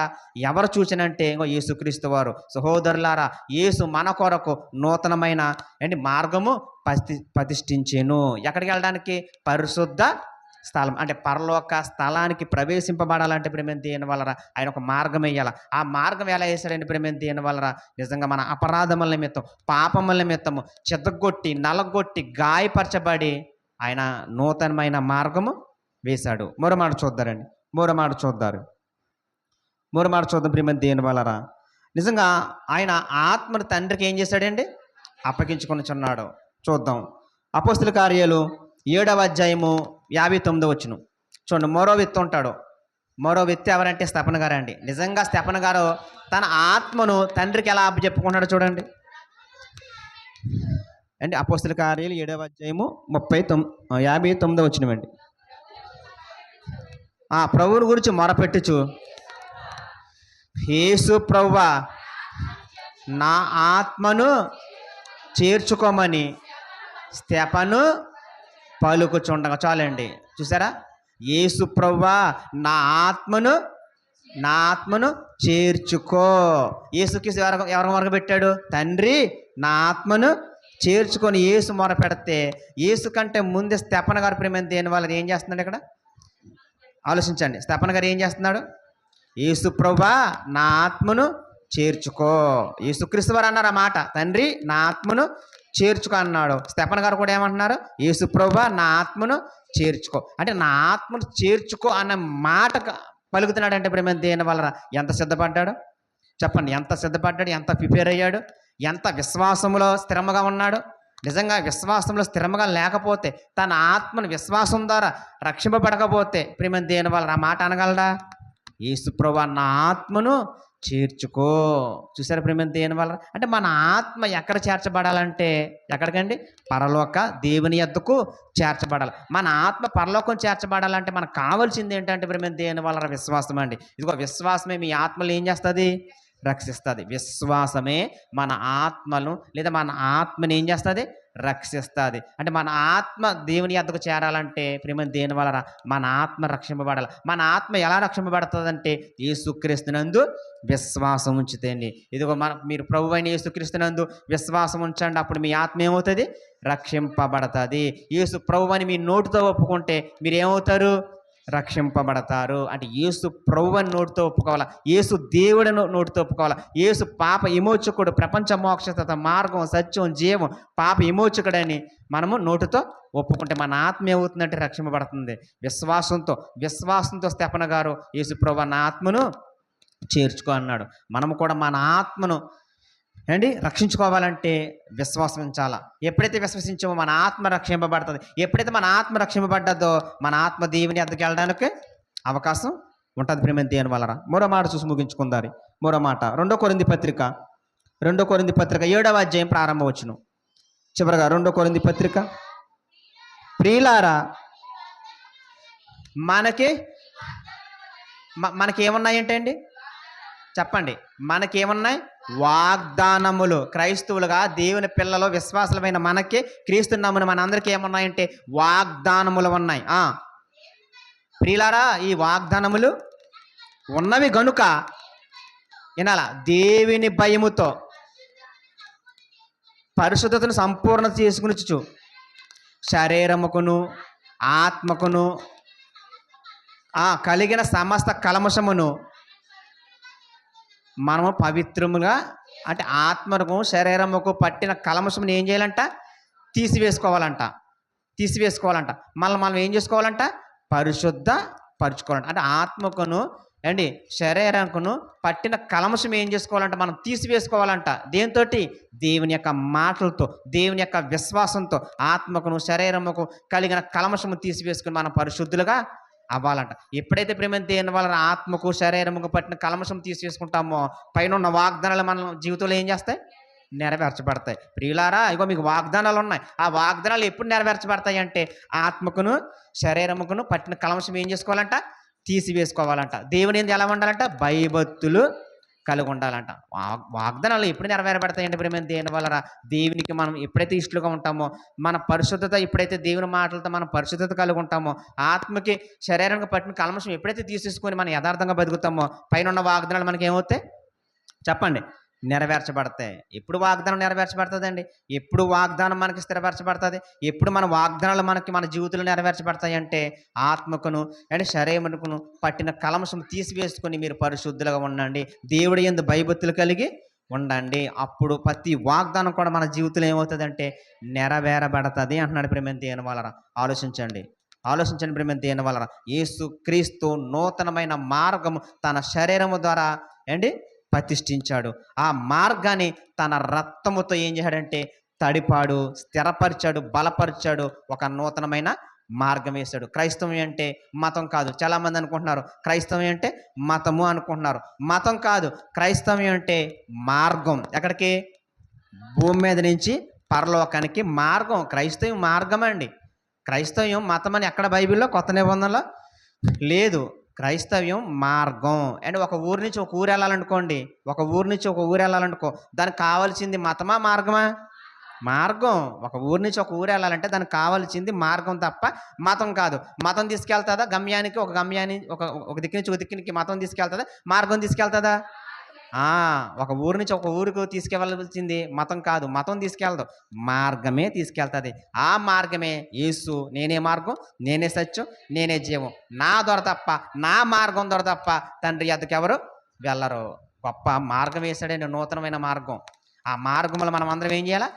ఎవరు చూచినంటే ఇంకో యేసుక్రీస్తు వారు. సహోదరులారా, యేసు మన కొరకు నూతనమైన మార్గము ప్రతిష్ఠించెను. ఎక్కడికి వెళ్ళడానికి? పరిశుద్ధ స్థలం, అంటే పరలోక స్థలానికి ప్రవేశింపబడాలంటే ప్రేమ దేని వలన ఆయన ఒక మార్గం వేయాల. ఆ మార్గం ఎలా వేశాడంటే ప్రేమ దేని వలన? నిజంగా మన అపరాధముల నిమిత్తం, పాపముల నిమిత్తము చితగొట్టి నలగొట్టి గాయపరచబడి ఆయన నూతనమైన మార్గము వేశాడు. మరో మాట చూద్దాం ప్రేమ దేని వలన? నిజంగా ఆయన ఆత్మను తండ్రికి ఏం చేశాడండి? అప్పగించుకొనిచున్నాడు. చూద్దాం. అపోస్తల కార్యాలు 7వ అధ్యాయము 59వ వచనం చూడండి. మరో వ్యక్తి ఉంటాడు. మరో వ్యక్తి ఎవరంటే స్తెఫను గారు అండి. నిజంగా స్తెఫను గారు తన ఆత్మను తండ్రికి ఎలా అప్పచెప్పుకుంటాడో చూడండి. అండి అపోస్తుల కార్యాలు 7వ అధ్యాయము 59వ వచనమండి. ప్రభువుని గురించి మొరపెట్టుచు, యేసు ప్రభువా నా ఆత్మను చేర్చుకోమని స్తెఫను పలుకుచుండగా. చాలండి, చూసారా? యేసు ప్రభువా నా ఆత్మను చేర్చుకో. యేసుక్రీస్తు ఎవరు మొరపెట్టాడు? తండ్రి నా ఆత్మను చేర్చుకొని యేసు మొరపెడితే, యేసు కంటే ముందే స్తెఫను గారు ప్రేమ దేని వల్ల ఏం చేస్తున్నాడు? ఇక్కడ ఆలోచించండి. స్తెఫను గారు ఏం చేస్తున్నాడు? యేసు ప్రభువా నా ఆత్మను చేర్చుకో. యేసుక్రీస్తు వారు అన్నారు ఆ మాట, తండ్రి నా ఆత్మను చేర్చుకో అన్నాడు. స్తెఫను గారు కూడా ఏమంటున్నారు? యేసు ప్రభువా నా ఆత్మను చేర్చుకో. అంటే నా ఆత్మను చేర్చుకో అన్న మాట పలుకుతున్నాడు. అంటే ప్రేమ దేని వల్ల ఎంత సిద్ధపడ్డాడు చెప్పండి? ఎంత సిద్ధపడ్డాడు? ఎంత ప్రిపేర్ అయ్యాడు? ఎంత విశ్వాసంలో స్థిరంగా ఉన్నాడు? నిజంగా విశ్వాసంలో స్థిరంగా లేకపోతే, తన ఆత్మను విశ్వాసం ద్వారా రక్షింపబడకపోతే ప్రేమ దేని వల్ల ఆ మాట అనగలడా? యేసు ప్రభువా నా ఆత్మను చేర్చుకో. చూసారా ప్రేమ దేని వల్ల? అంటే మన ఆత్మ ఎక్కడ చేర్చబడాలంటే ఎక్కడికండి? పరలోక దేవుని యొద్దకు చేర్చబడాలి. మన ఆత్మ పరలోకం చేర్చబడాలంటే మనకు కావాల్సింది ఏంటంటే ప్రేమ దేని వల్ల? విశ్వాసం అండి. ఇదిగో విశ్వాసమే మీ ఆత్మలు ఏం చేస్తుంది? రక్షిస్తుంది. విశ్వాసమే మన ఆత్మను లేదా మన ఆత్మని ఏం చేస్తుంది? రక్షిస్తుంది. అంటే మన ఆత్మ దేవుని యొద్దకు చేరాలంటే ప్రేమ దేని వలన? మన ఆత్మ రక్షింపబడాలి. మన ఆత్మ ఎలా రక్షింపబడుతుంది అంటే యేసుక్రీస్తునందు విశ్వాసం ఉంచితేండి. ఇదిగో మీరు ప్రభు అయిన యేసుక్రీస్తునందు విశ్వాసం ఉంచండి, అప్పుడు మీ ఆత్మ ఏమవుతుంది? రక్షింపబడుతుంది. యేసు ప్రభు అని మీ నోటితో ఒప్పుకుంటే మీరు ఏమవుతారు? రక్షింపబడతారు. అంటే యేసు ప్రభువుని నోటితో ఒప్పుకోవాలా, యేసు దేవుడిని నోటితో ఒప్పుకోవాలా. యేసు పాప విమోచకుడు, ప్రపంచ మోక్షత మార్గం, సత్యం, జీవం, పాప విమోచకుడని మనము నోటితో ఒప్పుకుంటే మన ఆత్మ ఏమవుతుందంటే రక్షింపబడుతుంది. విశ్వాసంతో స్తెఫను గారు యేసు ప్రభువా నా ఆత్మను చేర్చుకో అన్నాడు. మనము కూడా మన ఆత్మను రక్షించుకోవాలంటే విశ్వాసం ఉంచాలా. ఎప్పుడైతే విశ్వసించామో మన ఆత్మ రక్షింపబడుతుంది. ఎప్పుడైతే మన ఆత్మ రక్షింపబడ్డదో మన ఆత్మ దేవుని వద్దకు వెళ్ళడానికి అవకాశం ఉంటుంది ప్రేమ దేని వలన. మరో మాట చూసి ముగించుకుందారి. మరో మాట 2 కొరింథీ పత్రిక 7వ అధ్యాయం ప్రారంభవచనం చివరగా 2 కొరింథీ పత్రిక. ప్రియులారా మనకేమున్నాయంటే అండి చెప్పండి? మనకేమున్నాయి? వాగ్దానములు. క్రైస్తవులుగా దేవుని పిల్లలు విశ్వాసులమైన మనకి, క్రీస్తు నమ్మున మనందరికీ ఏమున్నాయంటే వాగ్దానములు ఉన్నాయి. ప్రియులారా ఈ వాగ్దానములు ఉన్నవి గనుక వినాలా, దేవుని భయముతో పరిశుద్ధతను సంపూర్ణ చేసుకునిచ్చు శరీరముకును ఆత్మకును కలిగిన సమస్త కల్మషమును మనము పవిత్రముగా, అంటే ఆత్మకు శరీరముకు పట్టిన కల్మషమును ఏం చేయాలంట? తీసివేసుకోవాలంట. మనం ఏం చేసుకోవాలంట? పరిశుద్ధపరచుకోవాలంట. అంటే ఆత్మకును శరీరంకును పట్టిన కల్మషం ఏం చేసుకోవాలంట? మనం తీసివేసుకోవాలంట. దేంతో? దేవుని యొక్క మాటలతో, దేవుని యొక్క విశ్వాసంతో ఆత్మకును శరీరముకు కలిగిన కల్మషము తీసివేసుకుని మనం పరిశుద్ధులుగా అవ్వాలంట. ఎప్పుడైతే ప్రేమ దేని వలన ఆత్మకు శరీరముకు పట్టిన కల్మషం తీసేసుకుంటామో పైన ఉన్న వాగ్దానాలు మన జీవితంలో ఏం చేస్తాయి? నెరవేర్చబడతాయి. ప్రియులారా ఇగో మీకు వాగ్దానాలు ఉన్నాయి. ఆ వాగ్దానాలు ఎప్పుడు నెరవేర్చబడతాయి అంటే ఆత్మకును శరీరముకును పట్టిన కల్మషం ఏం చేసుకోవాలంట? తీసివేసుకోవాలంట. దేవుని ఏంది ఎలా ఉండాలంట? భయభక్తులు కలిగి ఉండాలంట. వాగ్దానాలు ఎప్పుడు నెరవేరబడతాయంటే ప్రేమ దేని వలన? దేవునికి మనం ఎప్పుడైతే ఇష్టలుగా ఉంటామో, మన పరిశుద్ధత ఎప్పుడైతే దేవుని మాటలతో మనం పరిశుద్ధత కలిగి ఉంటామో, ఆత్మకి శరీరానికి పట్టిన కల్మషం ఎప్పుడైతే తీసేసుకొని మనం యథార్థంగా బతుకుతామో పైన ఉన్న వాగ్దానాలు మనకి ఏమవుతాయి చెప్పండి? నెరవేర్చబడతాయి. ఎప్పుడు వాగ్దానం నెరవేర్చబడుతుంది అండి? ఎప్పుడు వాగ్దానం మనకి స్థిరపరచబడుతుంది? ఎప్పుడు మన వాగ్దానాలు మన జీవితంలో నెరవేర్చబడతాయి అంటే ఆత్మకును శరీరముకును పట్టిన కల్మషం తీసివేసుకొని మీరు పరిశుద్ధులుగా ఉండండి, దేవుడి యందు భయభక్తులు కలిగి ఉండండి. అప్పుడు ప్రతి వాగ్దానం కూడా మన జీవితంలో ఏమవుతుంది అంటే నెరవేరబడుతుంది అంటున్నాడు ప్రేమ దేని వలన. ఆలోచించండి ప్రేమ దేని వలన? యేసుక్రీస్తు నూతనమైన మార్గము తన శరీరము ద్వారా ప్రతిష్ఠించాడు. ఆ మార్గాన్ని తన రక్తముతో ఏం చేశాడంటే తడిపాడు, స్థిరపరిచాడు, బలపరిచాడు, ఒక నూతనమైన మార్గం వేశాడు. క్రైస్తవం అంటే మతం కాదు. చాలామంది అనుకుంటున్నారు క్రైస్తవం అంటే మతము అనుకుంటున్నారు. మతం కాదు, క్రైస్తవం అంటే మార్గం. ఎక్కడికి? భూమి మీద నుంచి పరలోకానికి మార్గం. క్రైస్తవం మార్గం అండి. క్రైస్తవ్యం మతం అని ఎక్కడ బైబిల్లో కొత్త నిబంధనలో లేదు. క్రైస్తవ్యం మార్గం. అండ్ ఒక ఊరు నుంచి ఒక ఊరు వెళ్ళాలనుకోండి, ఒక ఊరు నుంచి ఒక ఊరు వెళ్ళాలనుకో, దానికి కావాల్సింది మతమా మార్గమా? మార్గం. ఒక ఊరు నుంచి ఒక ఊరు వెళ్ళాలంటే దానికి కావాల్సింది మార్గం తప్ప మతం కాదు. మతం తీసుకెళ్తుందా గమ్యానికి? ఒక గమ్యాన్ని ఒక దిక్కు నుంచి ఒక దిక్కునికి మతం తీసుకెళ్తుందా? మార్గం తీసుకెళ్తుందా? ఒక ఊరు నుంచి ఒక ఊరికి తీసుకెళ్ళవలసింది మతం కాదు, మతం తీసుకెళ్ళదు, మార్గమే తీసుకెళ్తుంది. ఆ మార్గమే యేసు. నేనే మార్గం, నేనే సత్యం, నేనే జీవం. నా దొర తప్ప, నా మార్గం దొర తప్ప తండ్రి ఎద్దకు ఎవరు వెళ్ళరు. గొప్ప మార్గం వేసాడండి, నూతనమైన మార్గం. ఆ మార్గంలో మనం అందరం ఏం చేయాలా?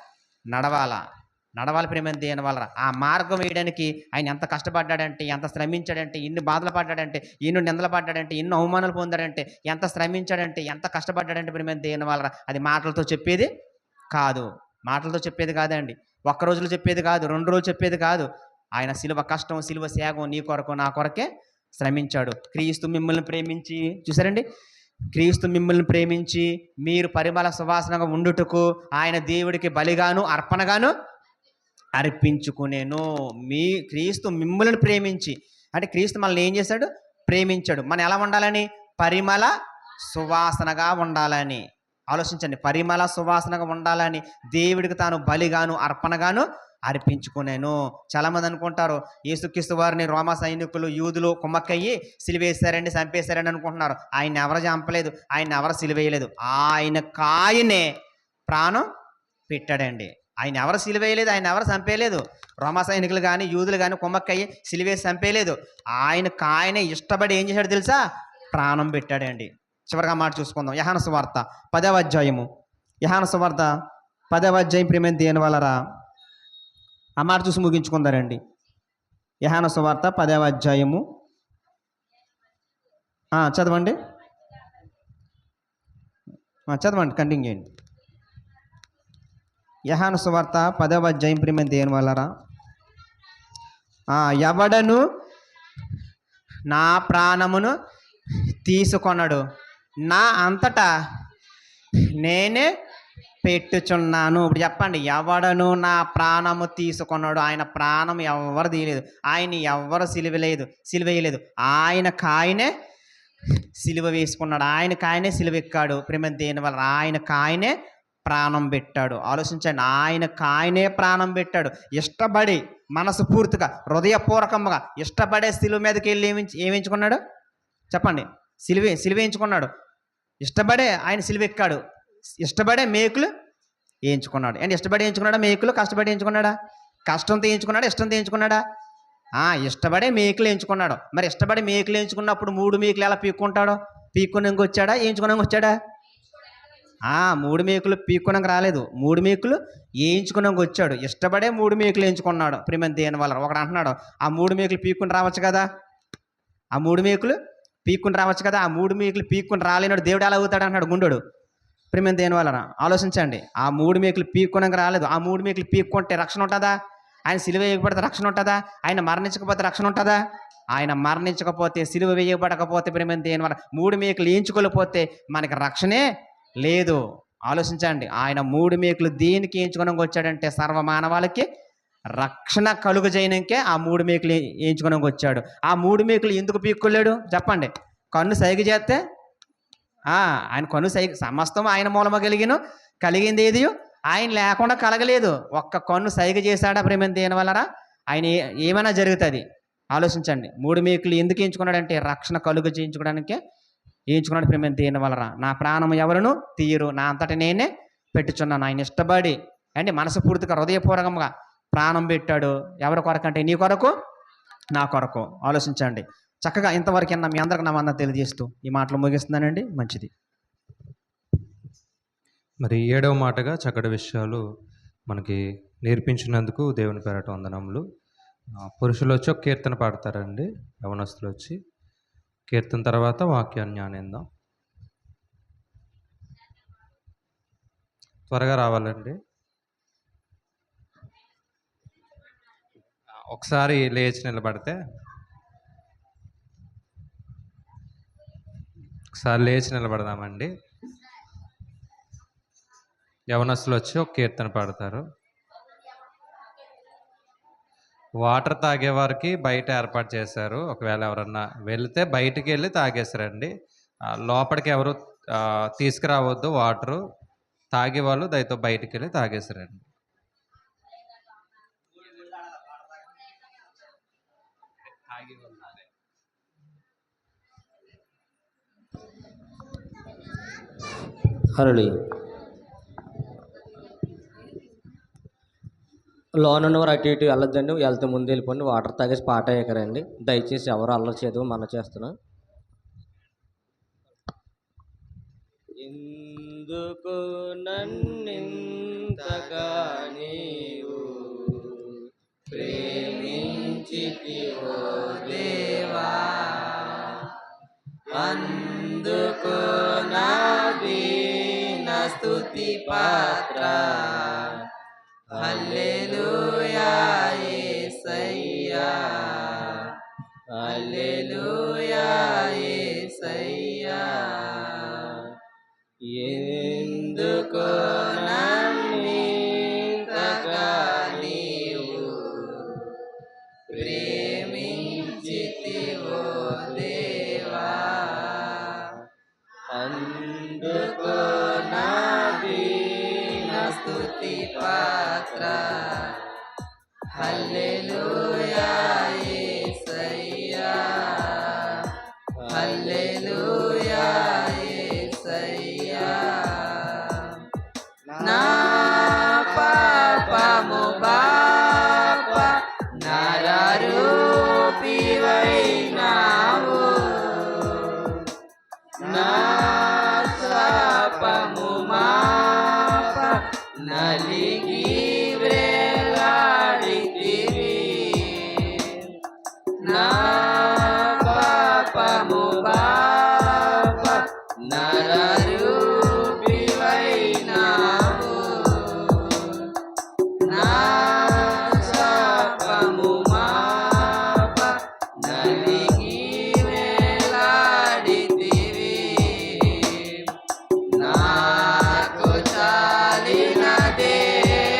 నడవాలి ప్రేమ దేని వల్ల. ఆ మార్గం వేయడానికి ఆయన ఎంత కష్టపడ్డాడంటే, ఎంత శ్రమించాడంటే, ఎన్ని బాధలు పడ్డాడంటే, ఎన్ని నిందలు పడ్డాడంటే, ఎన్ని అవమానాలు పొందాడంటే, ఎంత శ్రమించాడంటే, ఎంత కష్టపడ్డాడంటే ప్రేమ దేని వల్ల. అది మాటలతో చెప్పేది కాదు. మాటలతో చెప్పేది కాదండి. ఒక్క రోజులు చెప్పేది కాదు, 2 రోజులు చెప్పేది కాదు. ఆయన శిలువ కష్టం, శిలువ త్యాగం నీ కొరకు నా కొరకే శ్రమించాడు. క్రీస్తు మిమ్మల్ని ప్రేమించి, చూసారండి, క్రీస్తు మిమ్మల్ని ప్రేమించి మీరు పరిమళ సువాసనగా ఉండుటకు ఆయన దేవుడికి బలిగాను అర్పణగాను అర్పించుకునేను. క్రీస్తు మిమ్మల్ని ప్రేమించి, అంటే క్రీస్తు మనల్ని ఏం చేశాడు? ప్రేమించాడు. మనం ఎలా ఉండాలని? పరిమళ సువాసనగా ఉండాలని. ఆలోచించండి, పరిమళ సువాసనగా ఉండాలని దేవుడికి తాను బలిగాను అర్పణగాను అర్పించుకునేను. చాలామంది అనుకుంటారు యేసుక్రీస్తు వారిని రోమా సైనికులు, యూదులు కుమ్మక్కయ్యి సిలువేశారండి, చంపేశారండి అనుకుంటున్నారు. ఆయన ఎవరు చంపలేదు, ఆయన ఎవరు సిలువేయలేదు. ఆయనకాయనే ప్రాణం పెట్టాడండి. ఆయన ఎవరు సిలువేయలేదు, ఆయన ఎవరు చంపేయలేదు. రోమా సైనికులు కానీ యూదులు కానీ కుమ్మక్కయ్యి సిలువేసి చంపేయలేదు. ఆయనకాయనే ఇష్టపడి ఏం చేశాడు తెలుసా? ప్రాణం పెట్టాడండి. చివరిగా మాట చూసుకుందాం. యోహాను సువార్త 10వ అధ్యాయము. యోహాను సువార్త 10వ అధ్యాయం ప్రేమ దేని వలరా ఆ మాట చూసి ముగించుకుందారండి. యోహాను సువార్త 10వ అధ్యాయము. చదవండి, చదవండి, కంటిన్యూ చేయండి. యోహాను సువార్త 10వ అధ్యాయం ప్రేమ దేని వలరా ఎవడను నా ప్రాణమును తీసుకొనడు, నా అంతటా నేనే పెట్టుచున్నాను. ఇప్పుడు చెప్పండి, ఎవడను నా ప్రాణము తీసుకున్నాడు? ఆయన ప్రాణం ఎవరు తీయలేదు, ఆయన ఎవరు సిలువేయలేదు. ఆయనకాయనే సిలువ వేసుకున్నాడు, ఆయనకాయనే సిలువ ఎక్కాడు. ప్రేమ దేని వల్ల? ఆయనకాయనే ప్రాణం పెట్టాడు. ఆలోచించండి, ఆయనకాయనే ప్రాణం పెట్టాడు. ఇష్టపడి, మనసు పూర్తిగా, హృదయపూర్వకంగా ఇష్టపడే సిలువ మీదకి వెళ్ళి ఏమించుకున్నాడు? చెప్పండి. సిలువేయించుకున్నాడు. ఇష్టపడే ఆయన సిలువ ఎక్కాడు. ఇష్టపడే మేకులు వేయించుకున్నాడు. అండ్ ఇష్టపడి వేయించుకున్నాడా? మేకులు కష్టపడి వేయించుకున్నాడా? కష్టంతో వేయించుకున్నాడా? ఇష్టంతో వేయించుకున్నాడా? ఇష్టపడే మేకులు వేయించుకున్నాడు. మరి ఇష్టపడి మేకులు వేయించుకున్నప్పుడు 3 మేకులు ఎలా పీక్కుంటాడో? పీక్కున్నాక వచ్చాడా, వేయించుకున్నాక వచ్చాడా? 3 మేకులు పీక్కున్నాక రాలేదు, 3 మేకులు వేయించుకున్నాక వచ్చాడు. ఇష్టపడే 3 మేకులు వేయించుకున్నాడు. ప్రేమ దేని వల్ల? ఒకడు అంటున్నాడు, ఆ 3 మేకులు పీక్కుని రావచ్చు కదా, ఆ 3 మేకులు పీక్కుని రావచ్చు కదా. ఆ 3 మేకులు పీక్కుని రాలేనాడు దేవుడు ఎలా అవుతాడు అంటున్నాడు గుండెడు. ప్రేమ దేని వలన? ఆలోచించండి, ఆ 3 మేకులు పీక్కున్నాక రాలేదు. ఆ 3 మేకులు పీక్కుంటే రక్షణ ఉంటుందా? ఆయన సిలువ వేయకపోతే రక్షణ ఉంటుందా? ఆయన మరణించకపోతే రక్షణ ఉంటుందా? ఆయన మరణించకపోతే, సిలువ వేయబడకపోతే, ప్రేమ దేని వల్ల 3 మేకులు వేయించుకోలేకపోతే మనకి రక్షణే లేదు. ఆలోచించండి, ఆయన 3 మేకులు దేనికి వేయించుకోవడానికి వచ్చాడంటే సర్వమానవాళికి రక్షణ కలుగు చేయడానికే ఆ 3 మేకులు వేయించుకోవడానికి వచ్చాడు. ఆ 3 మేకులు ఎందుకు పీక్కోలేడు చెప్పండి? కన్ను సైగ చేస్తే ఆయన కన్ను సైగ, సమస్తం ఆయన మూలమ కలిగింది ఏది ఆయన లేకుండా కలగలేదు. ఒక్క కన్ను సైగ చేశాడా ప్రేమ దేని వలన? ఆయన ఏమైనా జరుగుతుంది. ఆలోచించండి, 3 మేకులు ఎందుకు వేయించుకున్నాడంటే రక్షణ కలుగు చేయించుకోవడానికే వేయించుకున్నాడు. ప్రేమ దేని వలన? నా ప్రాణం ఎవరును తీయరు, నా అంతటా నేనే పెట్టుచున్నాను. ఆయన ఇష్టపడి అంటే మనస్ఫూర్తిగా, హృదయపూర్వకంగా ప్రాణం పెట్టాడు. ఎవరి కొరకు అంటే నీ కొరకు, నా కొరకు. ఆలోచించండి. చక్కగా ఇంతవరకు మీ అందరికి నా వందన తెలియజేస్తూ ఈ మాటలు ముగిస్తున్నానండి. మంచిది. మరి 7వ మాటగా చక్కటి విషయాలు మనకి నేర్పించినందుకు దేవుని పేరట వందనములు. పురుషులు వచ్చి ఒక కీర్తన పాడతారండి, యవనస్తులు వచ్చి. కీర్తన తర్వాత వాక్యాన్ని జ్ఞానేందాం. త్వరగా రావాలండి. ఒకసారి లేచి నిలబడితే, ఒకసారి లేచి నిలబడదామండి. యవనస్తులు వచ్చి ఒక కీర్తన పాడతారు. వాటర్ తాగేవారికి బయట ఏర్పాటు చేశారు. ఒకవేళ ఎవరన్నా వెళ్తే బయటికి వెళ్ళి తాగేసిరండి. లోపలికి ఎవరు తీసుకురావద్దు వాటరు. తాగేవాళ్ళు దయతో బయటికి వెళ్ళి తాగేసిరండి. హరళి లోన్ ఉన్నవారు అటు ఇటు వెళ్ళొద్దండి. వెళ్తే ముందు వెళ్ళిపోండి. వాటర్ తాగేసి పాట అయ్యాకరండి. దయచేసి ఎవరు అల్లరి చేయదు మన చేస్తున్నా. ఎందుకు నన్నింతగా నీవు ప్రేమించితివో దేవా, అందుకు నా దీన స్తుతి పాత్ర. హల్లెలూయా యేసయ్యా, హల్లెలూయా యేసయ్యా. ఎందుకు నన్నింతగా నీవు ప్రేమించితివో దేవా, అందుకు నా దీన స్తుతి పాత్ర. హల్లెలూయా యేసయ్యా, హల్లెలూయా యేసయ్యా. నా పాపము బాప నరరూపివైనావు, నా శాపము మాప నలిగి వ్రేలాడితివి. నా పాపము బాప నరరూపివైనావు, నా శాపము మాప నలిగి వేలాడితివి. నాకు చాలిన దేవా,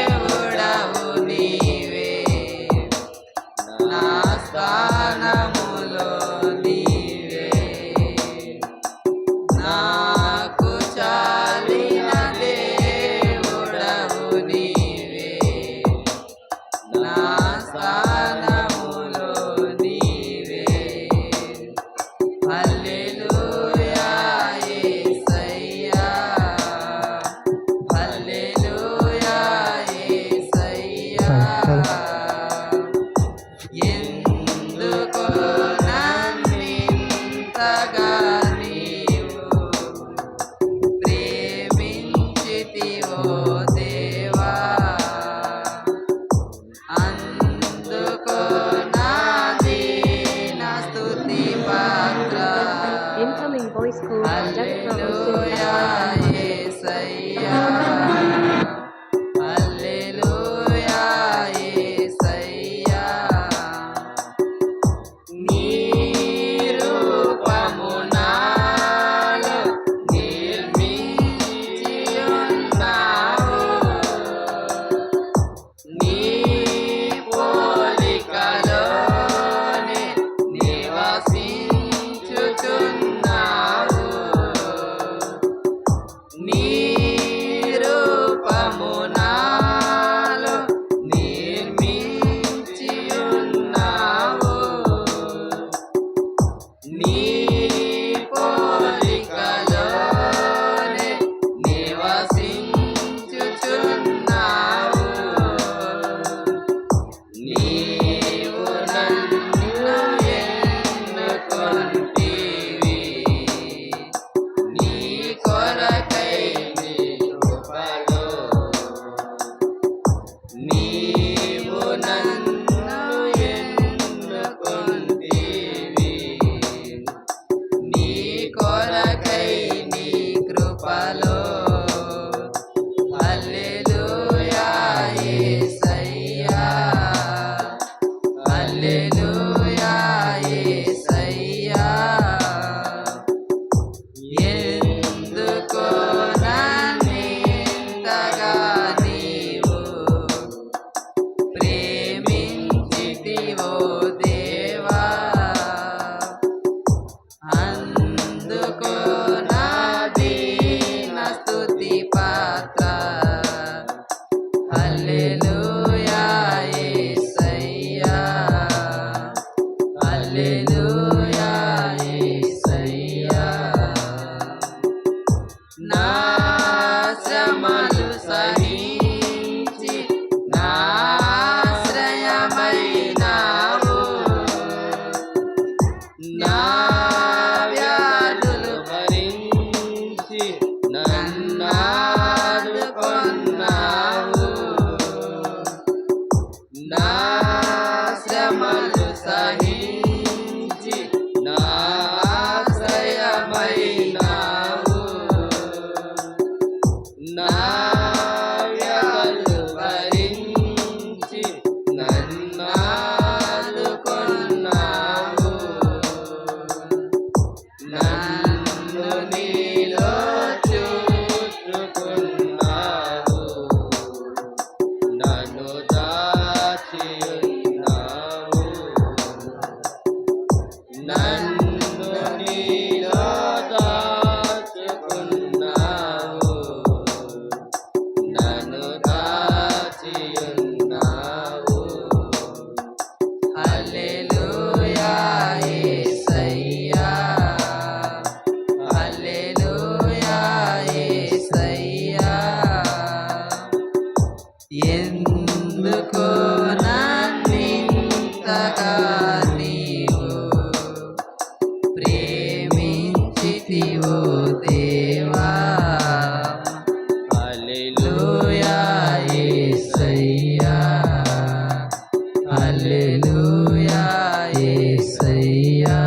సహించి నా ఆశ్రయమైనావు. నా వ్యాధులు భరించి నన్నాదుకొన్నావు. నా శ్రమలు సహించి నా ఆశ్రయమైనావు. నా వ్యాధులు భరించి నన్నాదుకొన్నావు. నన్ను నీలో చూచుకున్నావు. నన్ను దాచియున్నావు. నన్ను నీలో దాచుకున్నావు. నన్ను దాచియున్నావు. హల్లెలూయా యేసయ్యా. హల్లెలూయా యేసయ్యా. ఎందుకు నన్నింతగా నీవు ప్రేమించితివో దేవా. హల్లెలూయా యేసయ్యా. హల్లెలూయా యేసయ్యా.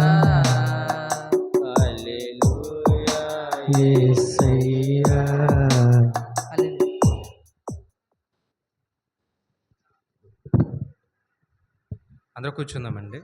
హల్లెలూయా యేసయ్యా. అందరూ కూర్చుందామండి.